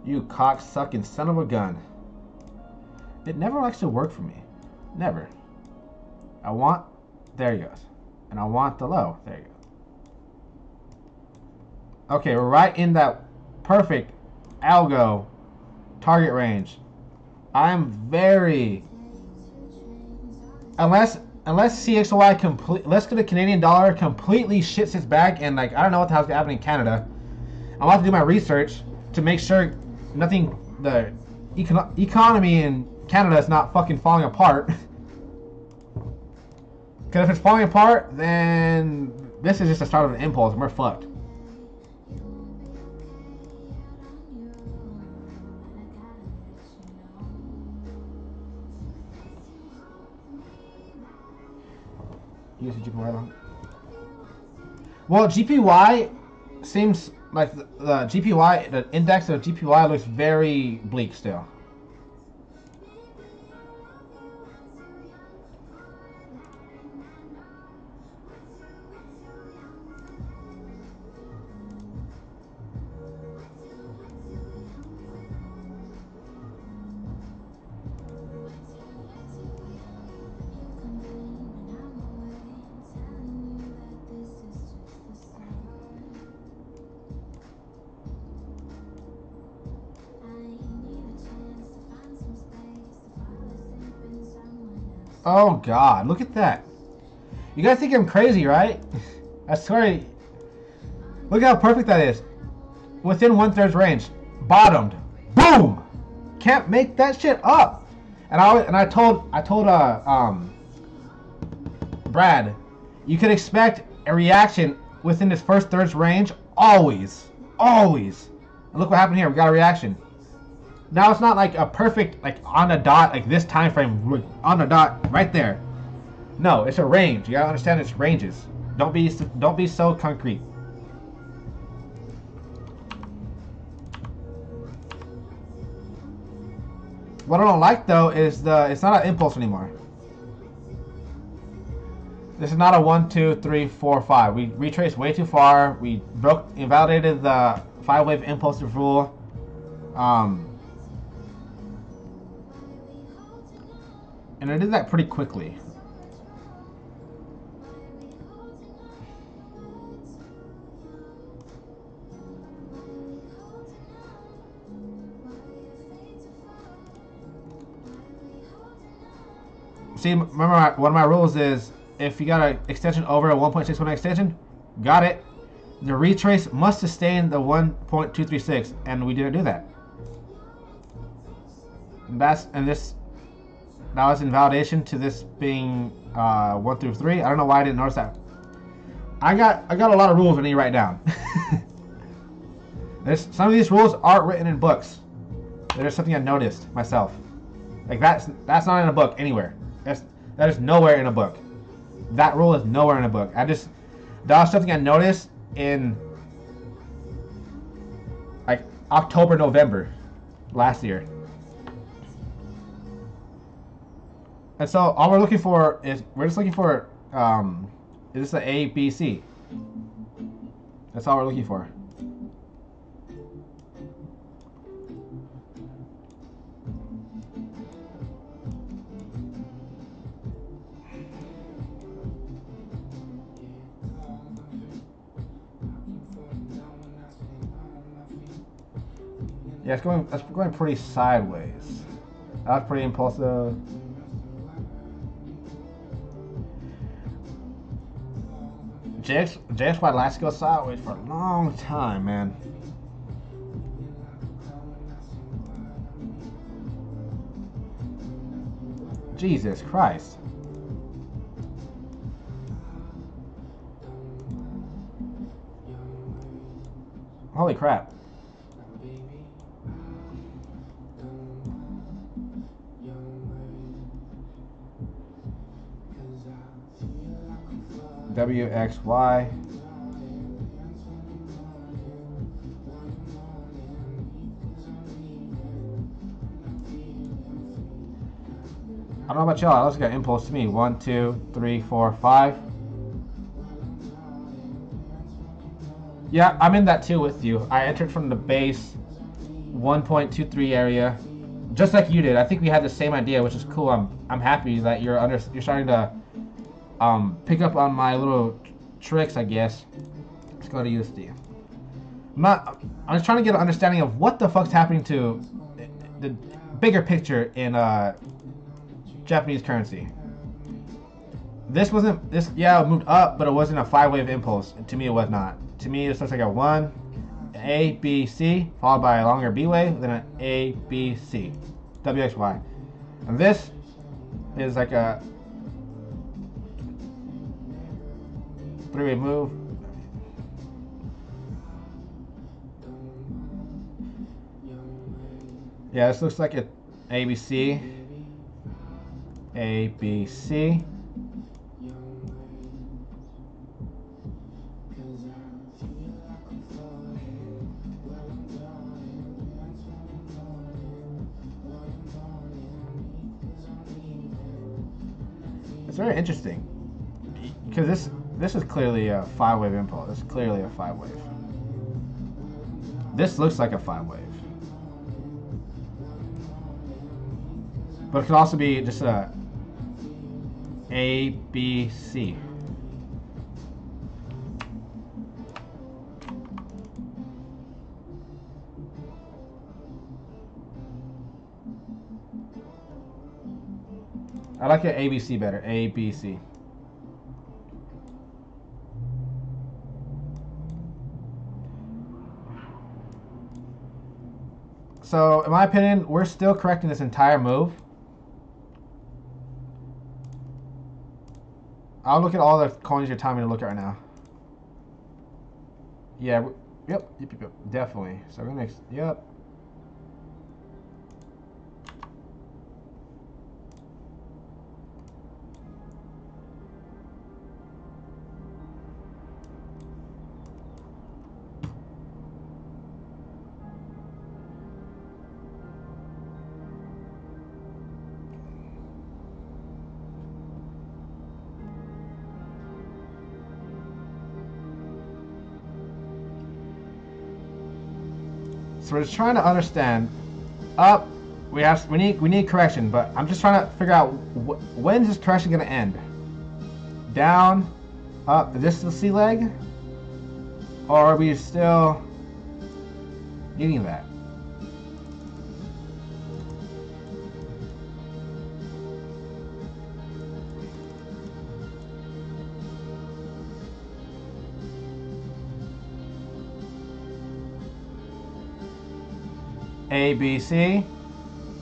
You cock-sucking son of a gun. It never likes to work for me. Never. There he goes. And I want the low. There you go. Okay, we're right in that perfect algo target range. I'm very... Unless CXY unless the Canadian dollar completely shits its bag and like, I don't know what the hell's happening in Canada. I'm about to do my research to make sure the economy in Canada is not fucking falling apart. Because if it's falling apart, then this is just the start of an impulse and we're fucked. Use the GPY long. Well, GPY seems like the index of GPY looks very bleak still. Oh God, look at that. You guys think I'm crazy, right? I swear. Look how perfect that is. Within 1/3 range. Bottomed. Boom! Can't make that shit up. And I told Brad, you could expect a reaction within this first third's range always. Always. And look what happened here. We got a reaction. Now it's not like a perfect, like on the dot, like this time frame, on the dot, right there. No, it's a range. You gotta understand it's ranges. Don't be so concrete. What I don't like though is it's not an impulse anymore. This is not a 1, 2, 3, 4, 5. We retraced way too far. We invalidated the 5-wave impulsive rule. And I did that pretty quickly. See, remember one of my rules is if you got an extension over a 1.61 extension, got it. The retrace must sustain the 1.236, and we didn't do that. And this that was invalidation to this being 1 through 3. I don't know why I didn't notice that. I got a lot of rules I need to write down. Some of these rules aren't written in books. There's something I noticed myself. Like that's not in a book anywhere. That is nowhere in a book. That rule is nowhere in a book. That was something I noticed in like October, November last year. And so all we're looking for is is this an A, B, C? That's all we're looking for. Yeah, it's going pretty sideways. That was pretty impulsive. JXY likes to go sideways for a long time, man. Jesus Christ. Holy crap. WXY. I don't know about y'all. Let's get impulse to me. 1, 2, 3, 4, 5. Yeah, I'm in that too with you. I entered from the base 1.23 area, just like you did. I think we had the same idea, which is cool. I'm happy that you're starting to pick up on my little tricks, I guess. Let's go to USD. I'm just trying to get an understanding of what the fuck's happening to the bigger picture in Japanese currency. Yeah, it moved up, but it wasn't a 5-wave impulse. To me, it was not. To me, it looks like a 1, A, B, C, followed by a longer B wave, then an A, B, C, WXY. And this is like a 3-way move. Yeah, this looks like a ABC, ABC. It's very interesting because this is clearly a 5-wave impulse. This is clearly a 5-wave. This looks like a 5-wave, but it could also be just a B, C. I like it ABC better. A, B, C. So, in my opinion, we're still correcting this entire move. I'll look at all the coins you're telling me to look at right now. Yeah, yep, definitely. So we're gonna, yep. So we're just trying to understand. Up, we need correction, but I'm just trying to figure out when is this correction going to end? Down, up. Is this the C leg, or are we still needing that? A, B, C.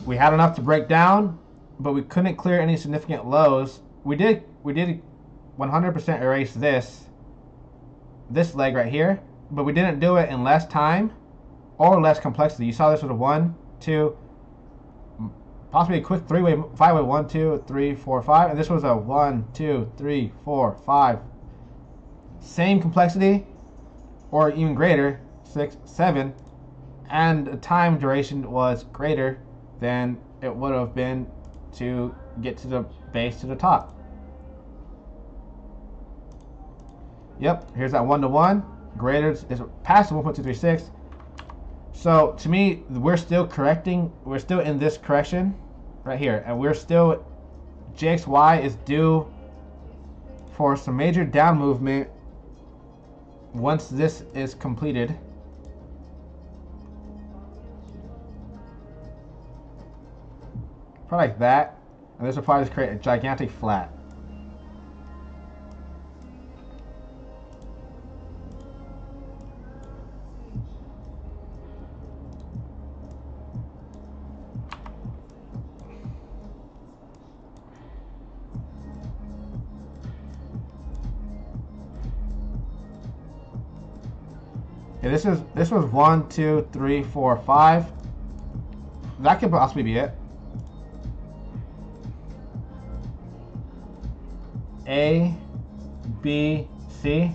We had enough to break down, but we couldn't clear any significant lows. We did 100% erase this leg right here, but we didn't do it in less time or less complexity. You saw this with a 1, 2, possibly a quick 3-way, 5-way, 1, 2, 3, 4, 5, and this was a 1, 2, 3, 4, 5. Same complexity, or even greater, 6, 7, and the time duration was greater than it would have been to get to the base to the top. Yep, here's that 1 to 1, greater is past 1.236. So to me, we're still correcting, we're still in this correction right here, and we're still, JXY is due for some major down movement once this is completed. Probably like that, and this will probably just create a gigantic flat. Yeah, this was 1, 2, 3, 4, 5. That could possibly be it. A, B, C,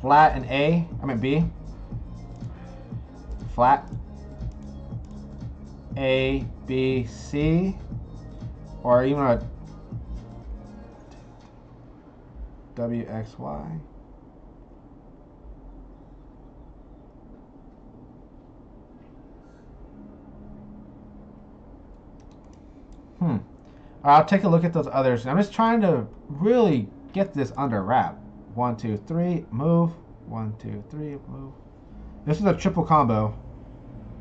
flat and A. I meant B. Flat. A, B, C, or even a W, X, Y. I'll take a look at those others. I'm just trying to really get this under wrap. 1, 2, 3, move. 1, 2, 3, move. This is a triple combo.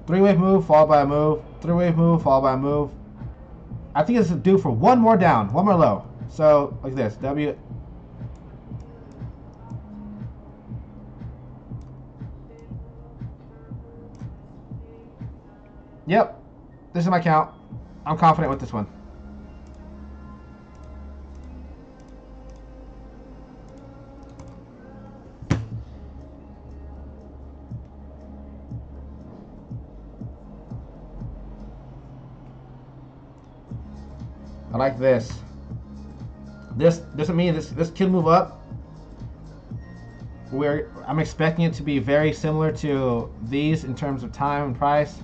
3-wave move followed by a move. 3-wave move followed by a move. I think it's due for one more down, one more low. So like this, W. Yep, this is my count. I'm confident with this one. I like this. This doesn't mean this could move up. I'm expecting it to be very similar to these in terms of time and price.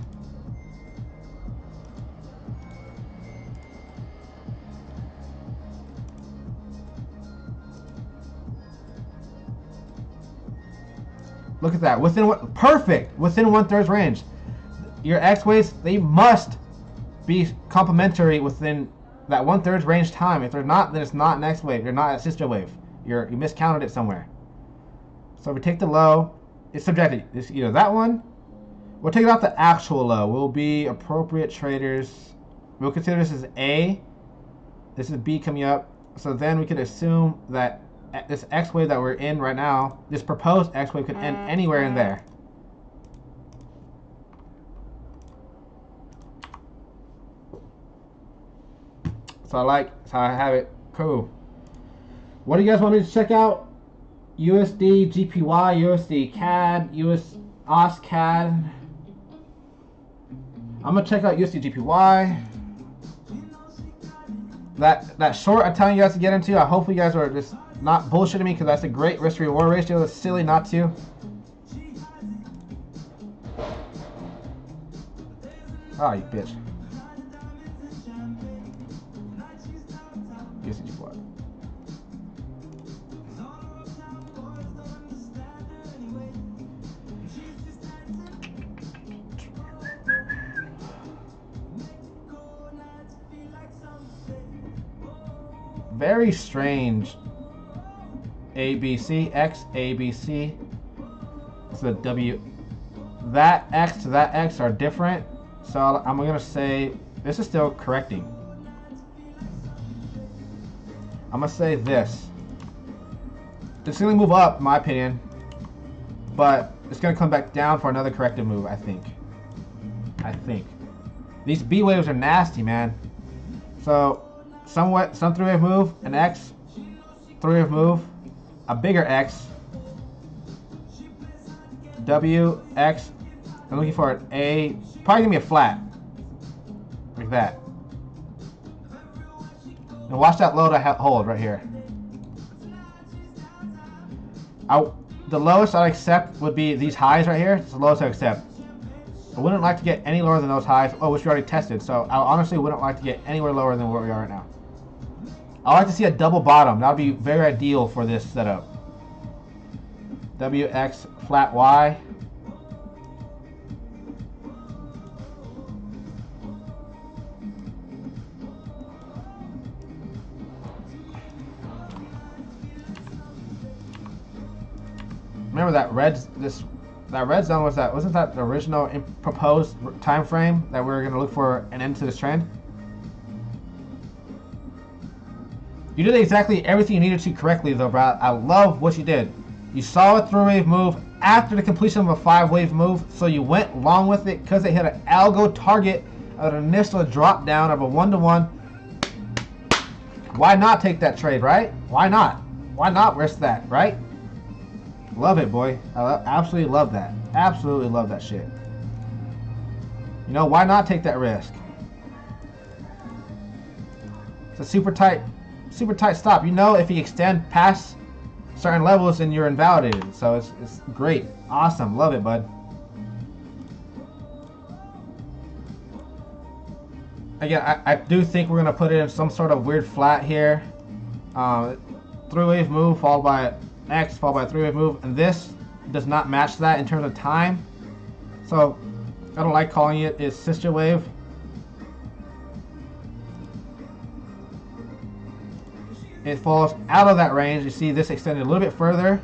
Look at that. Within what? Perfect. Within 1/3 range. Your X waves, they must be complementary within that 1/3 range time. If they're not, then it's not an X wave. You're not a sister wave. You miscounted it somewhere. So we take the low. It's subjective. It's either that one. We'll take it off the actual low. We'll be appropriate traders. We'll consider this as A. This is B coming up. So then we could assume that this X wave that we're in right now, this proposed X wave could end anywhere in there. So that's how I have it. Cool. What do you guys want me to check out? USD, GPY, USD, CAD, AUS, CAD. I'm gonna check out USD, GPY. That short I'm telling you guys to get into, I hope you guys are just not bullshitting me, because that's a great risk reward ratio. It's silly not to. Ah, you bitch. Very strange. ABC, X, ABC. So W. That X to that X are different. So I'm going to say this is still correcting. I'm going to say this. It's going to move up, in my opinion. But it's going to come back down for another corrective move, I think. I think. These B waves are nasty, man. So, some 3-wave move, an X, 3-wave move, a bigger X, W, X. I'm looking for an A, probably gonna be a flat, like that. And watch that low to hold right here. The lowest I'd accept would be these highs right here. It's the lowest I accept. I wouldn't like to get any lower than those highs. Oh, which we already tested. So I honestly wouldn't like to get anywhere lower than where we are right now. I like to see a double bottom. That would be very ideal for this setup. WX flat Y. Remember that red zone wasn't that the original proposed time frame that we were going to look for an end to this trend? You did exactly everything you needed to correctly though, bro. I love what you did. You saw a 3-wave move after the completion of a 5-wave move, so you went long with it because they hit an algo target of an initial drop down of a 1-to-1. Why not take that trade, right? Why not? Why not risk that, right? Love it, boy. I absolutely love that. Absolutely love that shit. You know, why not take that risk? It's a super tight stop. You know, if you extend past certain levels, then you're invalidated. So it's great. Awesome. Love it, bud. Again, I do think we're going to put it in some sort of weird flat here. 3-wave move followed by X followed by a 3-wave move, and this does not match that in terms of time, so I don't like calling it its sister wave. It falls out of that range. You see this extended a little bit further,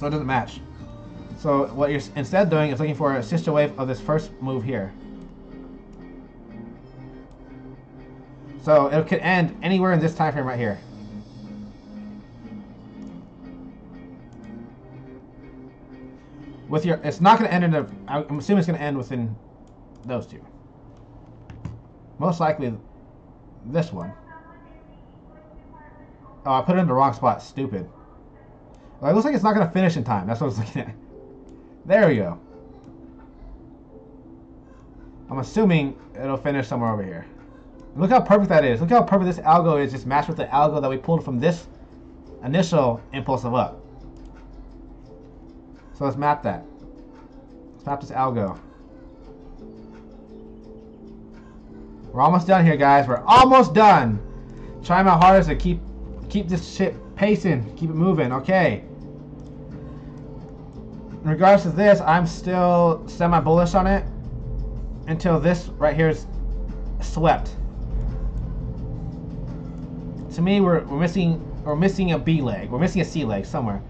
so it doesn't match. So what you're instead doing is looking for a sister wave of this first move here. So it could end anywhere in this time frame right here. It's not going to end in I'm assuming it's going to end within those two. Most likely this one. Oh, I put it in the wrong spot. Stupid. Well, it looks like it's not going to finish in time. That's what I was looking at. There we go. I'm assuming it'll finish somewhere over here. Look how perfect that is. Look how perfect this algo is, just matched with the algo that we pulled from this initial impulse of up. So let's map that. Let's map this algo. We're almost done here, guys. We're almost done. Trying my hardest to keep this shit pacing, keep it moving. Okay. In regards to this, I'm still semi-bullish on it until this right here is swept. To me, we're missing a B leg. We're missing a C leg somewhere.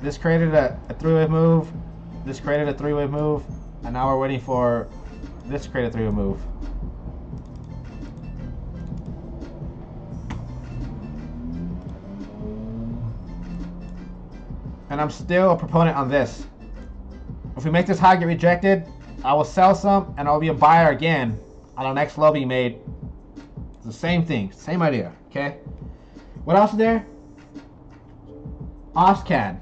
This created a 3-wave move. This created a 3-wave move. And now we're waiting for this to create a 3-wave move. And I'm still a proponent on this. If we make this high get rejected, I will sell some and I'll be a buyer again on our next low being made. It's the same thing, same idea, okay? What else is there? OSCAD.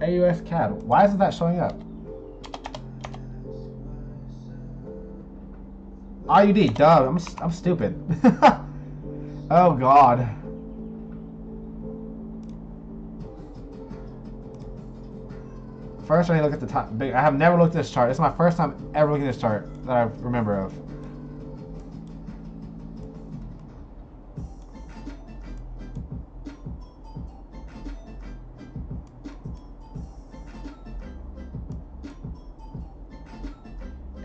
AUS CAD. Why isn't that showing up? RUD, duh. I'm stupid. Oh God. First, I need to look at the top. I have never looked at this chart. This is my first time ever looking at this chart that I remember of.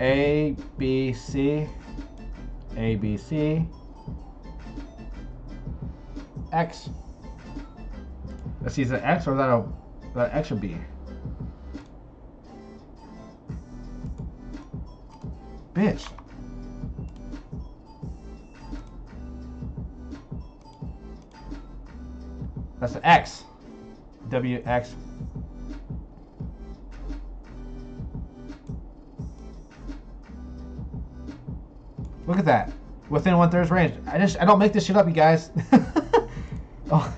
A, B, C, A, B, C, X. Let's see, is it X or is that X or B? Bitch. That's an X. WX. Look at that. Within 1/3 range. I don't make this shit up, you guys. Oh,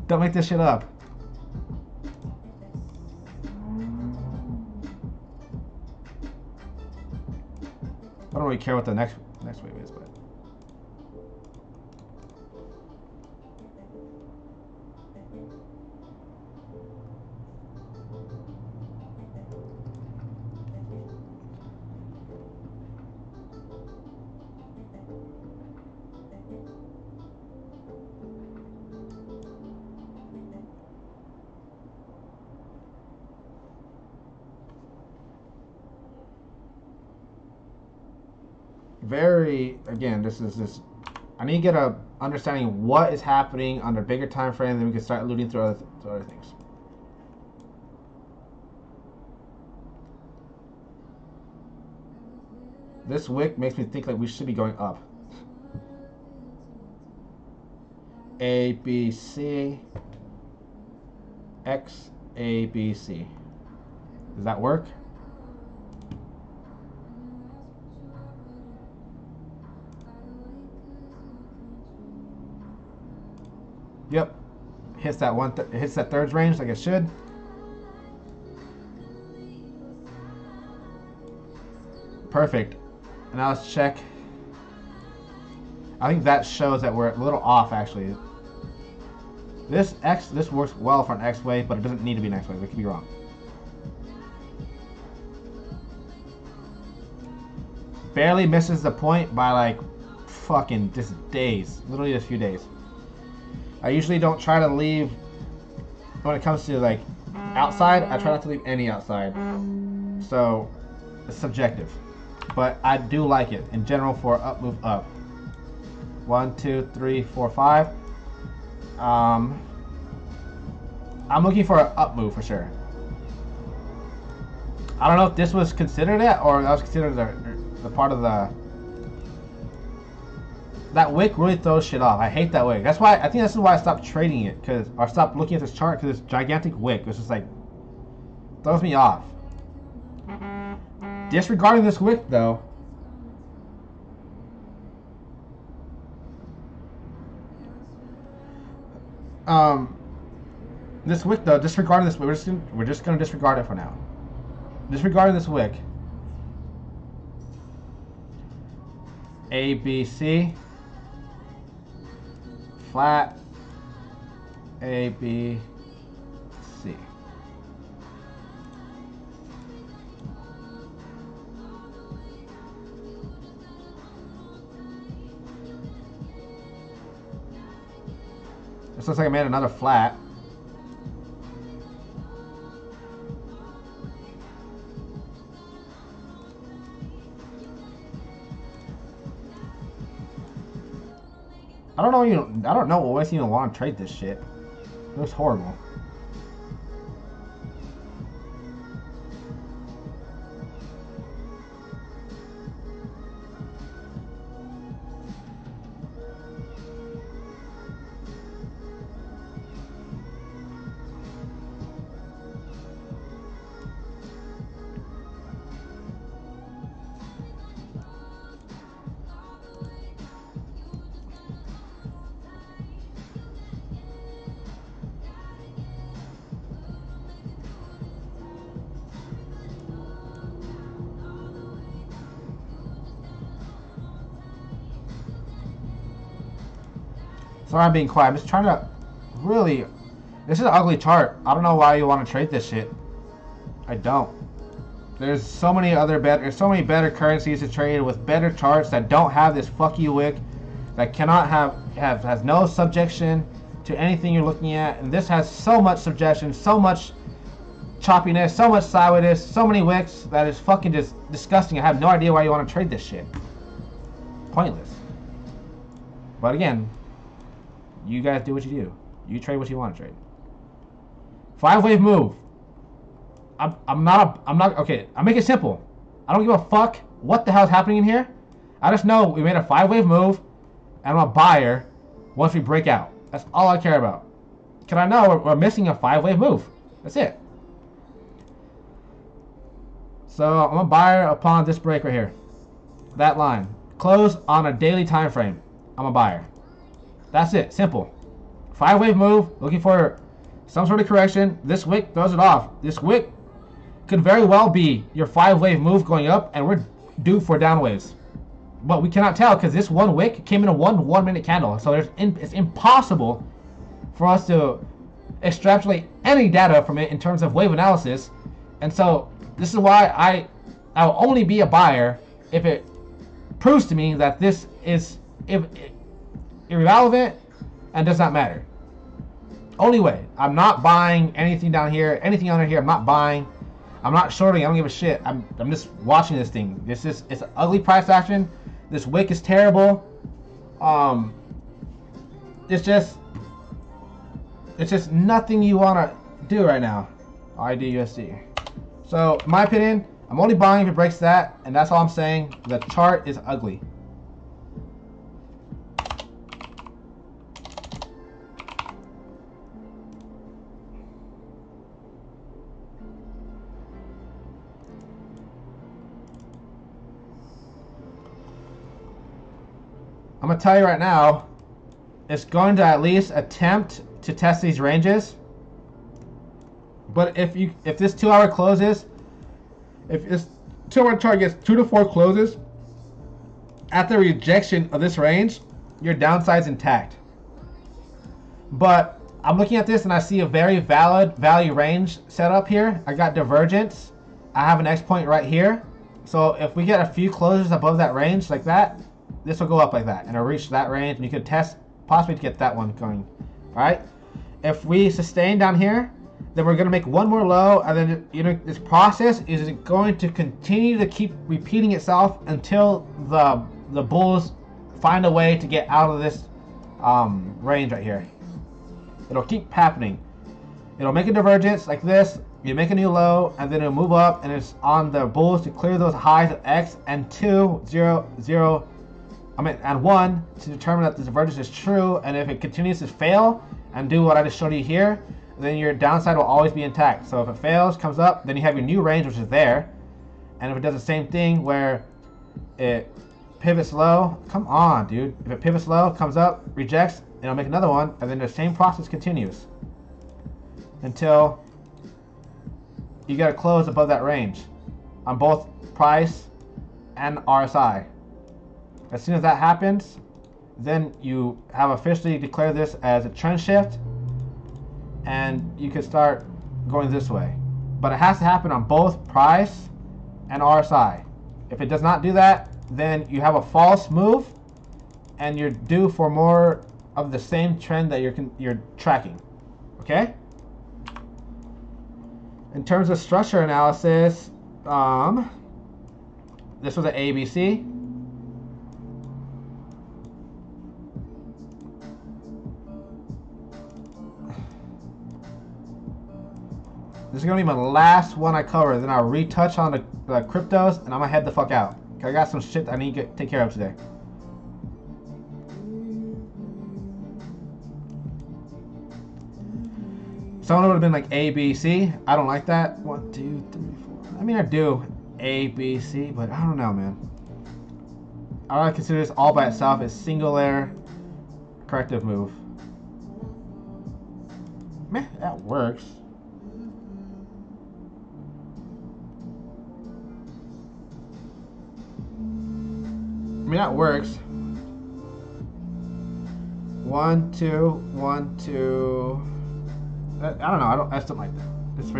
don't make this shit up. I don't really care what the next wave is, but again, this is I need to get a understanding of what is happening on a bigger time frame, then we can start alluding through other things. This wick makes me think like we should be going up. A, B, C, X, A, B, C. Does that work? Yep, hits that hits that third range like it should. Perfect. And now let's check. I think that shows that we're a little off actually. This works well for an X wave, but it doesn't need to be an X wave. It could be wrong. Barely misses the point by like fucking just days, literally just a few days. I usually don't try to leave, when it comes to like outside, I try not to leave any outside. So it's subjective, but I do like it in general for up, move up. 1, 2, 3, 4, 5. I'm looking for an up move for sure. I don't know if this was considered it or that was considered the part of the. That wick really throws shit off. I hate that wick. That's why I think this is why I stopped trading it, or stopped looking at this chart, because this gigantic wick was just like throws me off. Disregarding this wick though, this wick though, disregarding this wick, we're just gonna disregard it for now. Disregarding this wick. A, B, C. Flat. A, B, C. This looks like I made another flat. I don't know what makes you even want to trade this shit. It looks horrible. Sorry I'm being quiet. I'm just trying to really. This is an ugly chart. I don't know why you want to trade this shit. I don't. There's so many better currencies to trade with better charts that don't have this fuck you wick, that cannot has no subjection to anything you're looking at, and this has so much subjection, so much choppiness, so much sideways, so many wicks that is fucking just disgusting. I have no idea why you want to trade this shit. Pointless. But again, you guys do what you do. You trade what you want to trade. 5-wave move. I'm not okay. I make it simple. I don't give a fuck what the hell is happening in here. I just know we made a 5-wave move, and I'm a buyer once we break out. That's all I care about. Because I know we're missing a 5-wave move. That's it. So I'm a buyer upon this break right here. That line. Close on a daily time frame. I'm a buyer. That's it. Simple. 5-wave move. Looking for some sort of correction. This wick throws it off. This wick could very well be your 5-wave move going up, and we're due for down waves. But we cannot tell because this one wick came in a 1-minute candle. So it's impossible for us to extrapolate any data from it in terms of wave analysis. And so this is why I'll only be a buyer if it proves to me that this is irrelevant and does not matter. Only way. I'm not buying anything down here. Anything under here, I'm not buying. I'm not shorting. I don't give a shit. I'm just watching this thing. It's an ugly price action. This wick is terrible. It's just nothing you want to do right now. IDUSD. So, in my opinion, I'm only buying if it breaks that, and that's all I'm saying. The chart is ugly. I'm gonna tell you right now, it's going to at least attempt to test these ranges. But if this 2-hour closes, if this 2-hour chart gets 2 to 4 closes at the rejection of this range, your downside's intact. But I'm looking at this and I see a very valid value range set up here. I got divergence. I have an X point right here. So if we get a few closes above that range like that, this will go up like that, and it'll reach that range, and you could test possibly to get that one going. All right. If we sustain down here, then we're going to make one more low, and then this process is going to continue to keep repeating itself until the bulls find a way to get out of this range right here. It'll keep happening. It'll make a divergence like this. You make a new low, and then it'll move up, and it's on the bulls to clear those highs of X and 2, 0, 0. And 1 to determine that this divergence is true, and if it continues to fail and do what I just showed you here, then your downside will always be intact. So if it fails, comes up, then you have your new range, which is there. And if it does the same thing where it pivots low, come on, dude. If it pivots low, comes up, rejects, it'll make another one, and then the same process continues until you get a close above that range on both price and RSI. As soon as that happens, then you have officially declared this as a trend shift, and you can start going this way. But it has to happen on both price and RSI. If it does not do that, then you have a false move, and you're due for more of the same trend that you're tracking. Okay? In terms of structure analysis, this was an ABC. This is going to be my last one I cover. Then I'll retouch on the cryptos, and I'm going to head the fuck out. I got some shit I need to take care of today. Someone would have been like A, B, C. I don't like that. 1, 2, 3, 4. I mean, I do A, B, C, but I don't know, man. I don't consider this all by itself as singular corrective move. Man, that works. I mean, that works. 1, 2, 1, 2. I don't know. I still like that. This is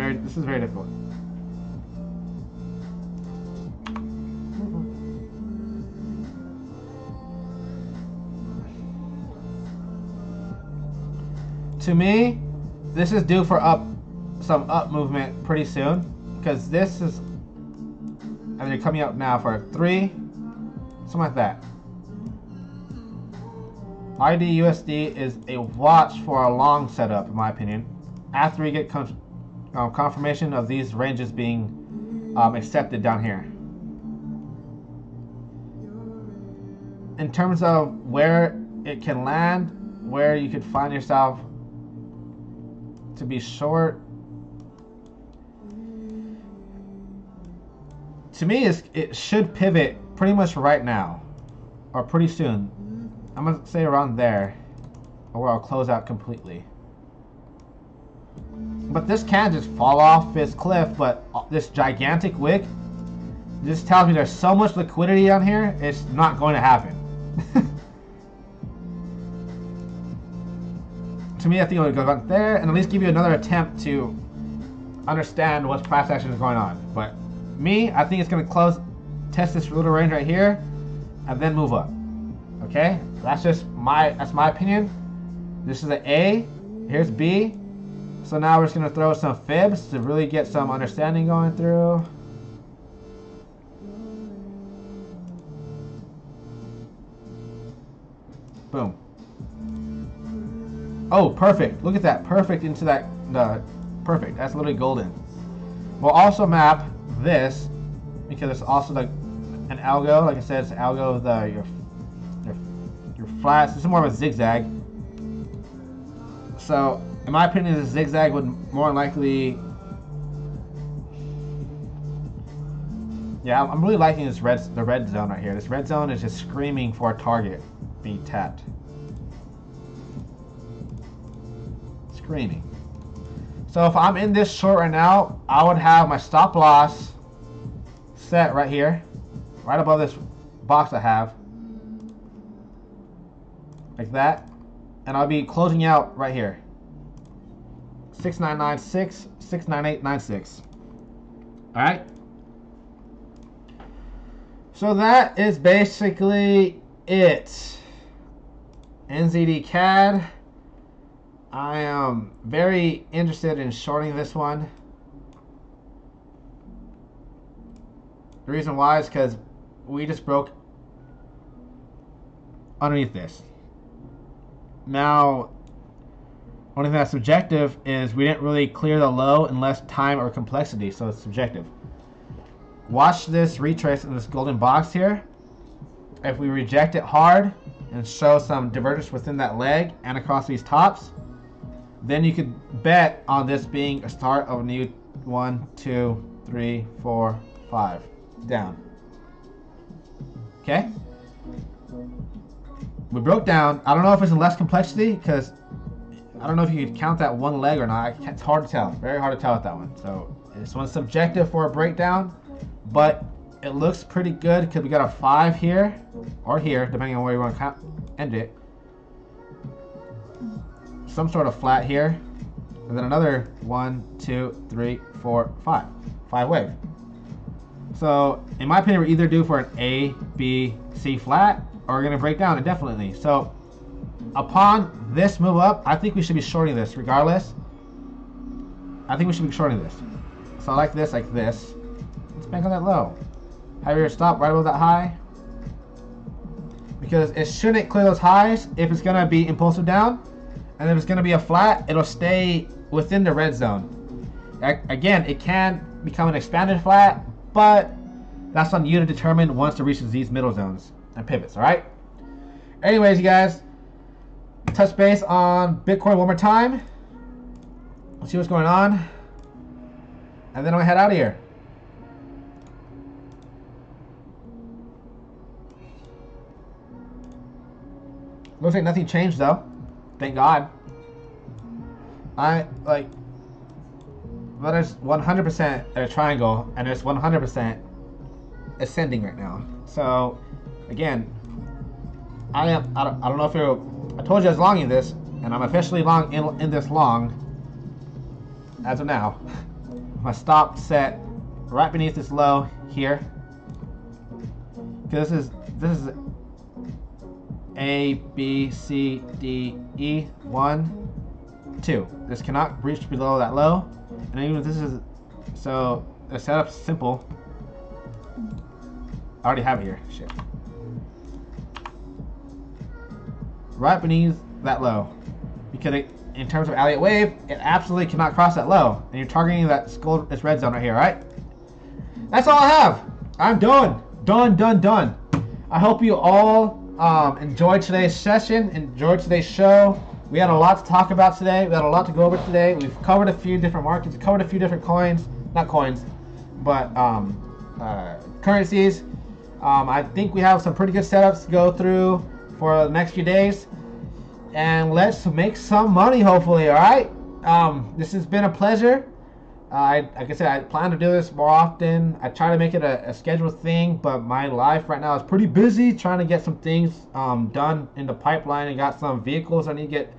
very difficult. To me, this is due for some up movement pretty soon, because this is, and they're coming up now for 3. Something like that. IDUSD is a watch for a long setup, in my opinion. After we get confirmation of these ranges being accepted down here. In terms of where it can land, where you could find yourself to be short. To me, it should pivot pretty much right now, or pretty soon. I'm gonna say around there, or I'll close out completely. But this can just fall off this cliff, but this gigantic wick just tells me there's so much liquidity on here, it's not going to happen. To me, I think it would go back there and at least give you another attempt to understand what price action is going on. But me, I think it's going to close, test this little range right here, and then move up. Okay, that's my opinion. This is an A. Here's B. So now we're just going to throw some fibs to really get some understanding going through. Boom. Oh, perfect. Look at that. Perfect into that. Perfect. That's literally golden. We'll also map this because it's also like an algo. Like I said, it's an algo of your flats. This is more of a zigzag. So, in my opinion, the zigzag would more likely. Yeah, I'm really liking this the red zone right here. This red zone is just screaming for a target being tapped. Screaming. So if I'm in this short right now, I would have my stop loss set right here, right above this box I have, like that, and I'll be closing out right here. 6996, 69896. All right. So that is basically it. NZD CAD. I am very interested in shorting this one. The reason why is because we just broke underneath this. Now, only thing that's subjective is we didn't really clear the low in less time or complexity, so it's subjective. Watch this retrace in this golden box here. If we reject it hard and show some divergence within that leg and across these tops, then you could bet on this being a start of a new 1, 2, 3, 4, 5 down. Okay? We broke down. I don't know if it's in less complexity because I don't know if you could count that one leg or not. It's hard to tell. Very hard to tell with that one. So this one's subjective for a breakdown, but it looks pretty good because we got a 5 here or here, depending on where you want to end it. Some sort of flat here, and then another 1, 2, 3, 4, 5. 5 wave. So in my opinion, we're either due for an A, B, C flat, or we're going to break down indefinitely. So upon this move up, I think we should be shorting this regardless. I think we should be shorting this. So like this, like this. Let's bank on that low. Have your stop right above that high. Because it shouldn't clear those highs if it's going to be impulsive down. And if it's going to be a flat, it'll stay within the red zone. Again, it can become an expanded flat, but that's on you to determine once it reaches these middle zones and pivots, all right? Anyways, you guys, touch base on Bitcoin one more time. Let's see what's going on. And then I'm going to head out of here. Looks like nothing changed though. Thank God. But it's 100% a triangle, and it's 100% ascending right now. So, again, I don't know if I told you I was longing this, and I'm officially long in this long as of now. My stop set right beneath this low here, because this is A, B, C, D, E, 1, 2. This cannot reach below that low. And even if this is, so the setup's simple. I already have it here, shit. Right beneath that low. Because in terms of Elliott wave, it absolutely cannot cross that low. And you're targeting this red zone right here, right? That's all I have. I'm done. Done. I hope you all enjoyed today's session, enjoyed today's show. We had a lot to talk about today. We had a lot to go over today. We've covered a few different markets, covered a few different coins, not coins, but currencies. I think we have some pretty good setups to go through for the next few days, and let's make some money, hopefully. All right. This has been a pleasure. Like I said, I plan to do this more often. I try to make it a scheduled thing, but my life right now is pretty busy trying to get some things done in the pipeline. I got some vehicles I need to get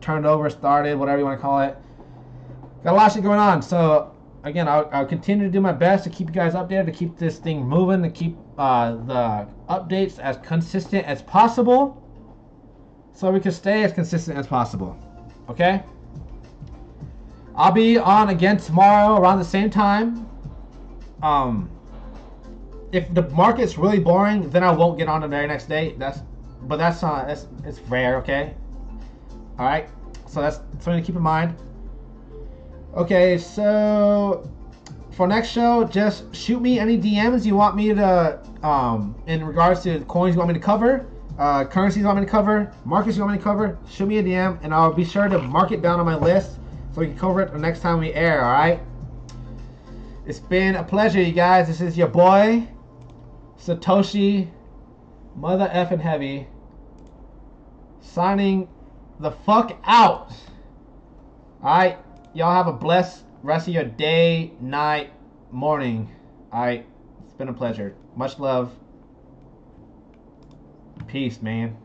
turned over, started, whatever you want to call it. Got a lot of shit going on. So again, I'll continue to do my best to keep you guys updated, to keep this thing moving, to keep the updates as consistent as possible, so we can stay as consistent as possible. Okay? I'll be on again tomorrow around the same time. If the market's really boring, then I won't get on the very next day. That's it's rare, okay? All right, so that's something to keep in mind. Okay, so for next show, just shoot me any DMs you want me to in regards to coins you want me to cover, currencies you want me to cover, markets you want me to cover. Shoot me a DM, and I'll be sure to mark it down on my list so we can cover it the next time we air. All right. It's been a pleasure, you guys. This is your boy, Satoshi, mother effing heavy, signing the fuck out. Alright, y'all have a blessed rest of your day, night, morning. Alright, it's been a pleasure. Much love. Peace, man.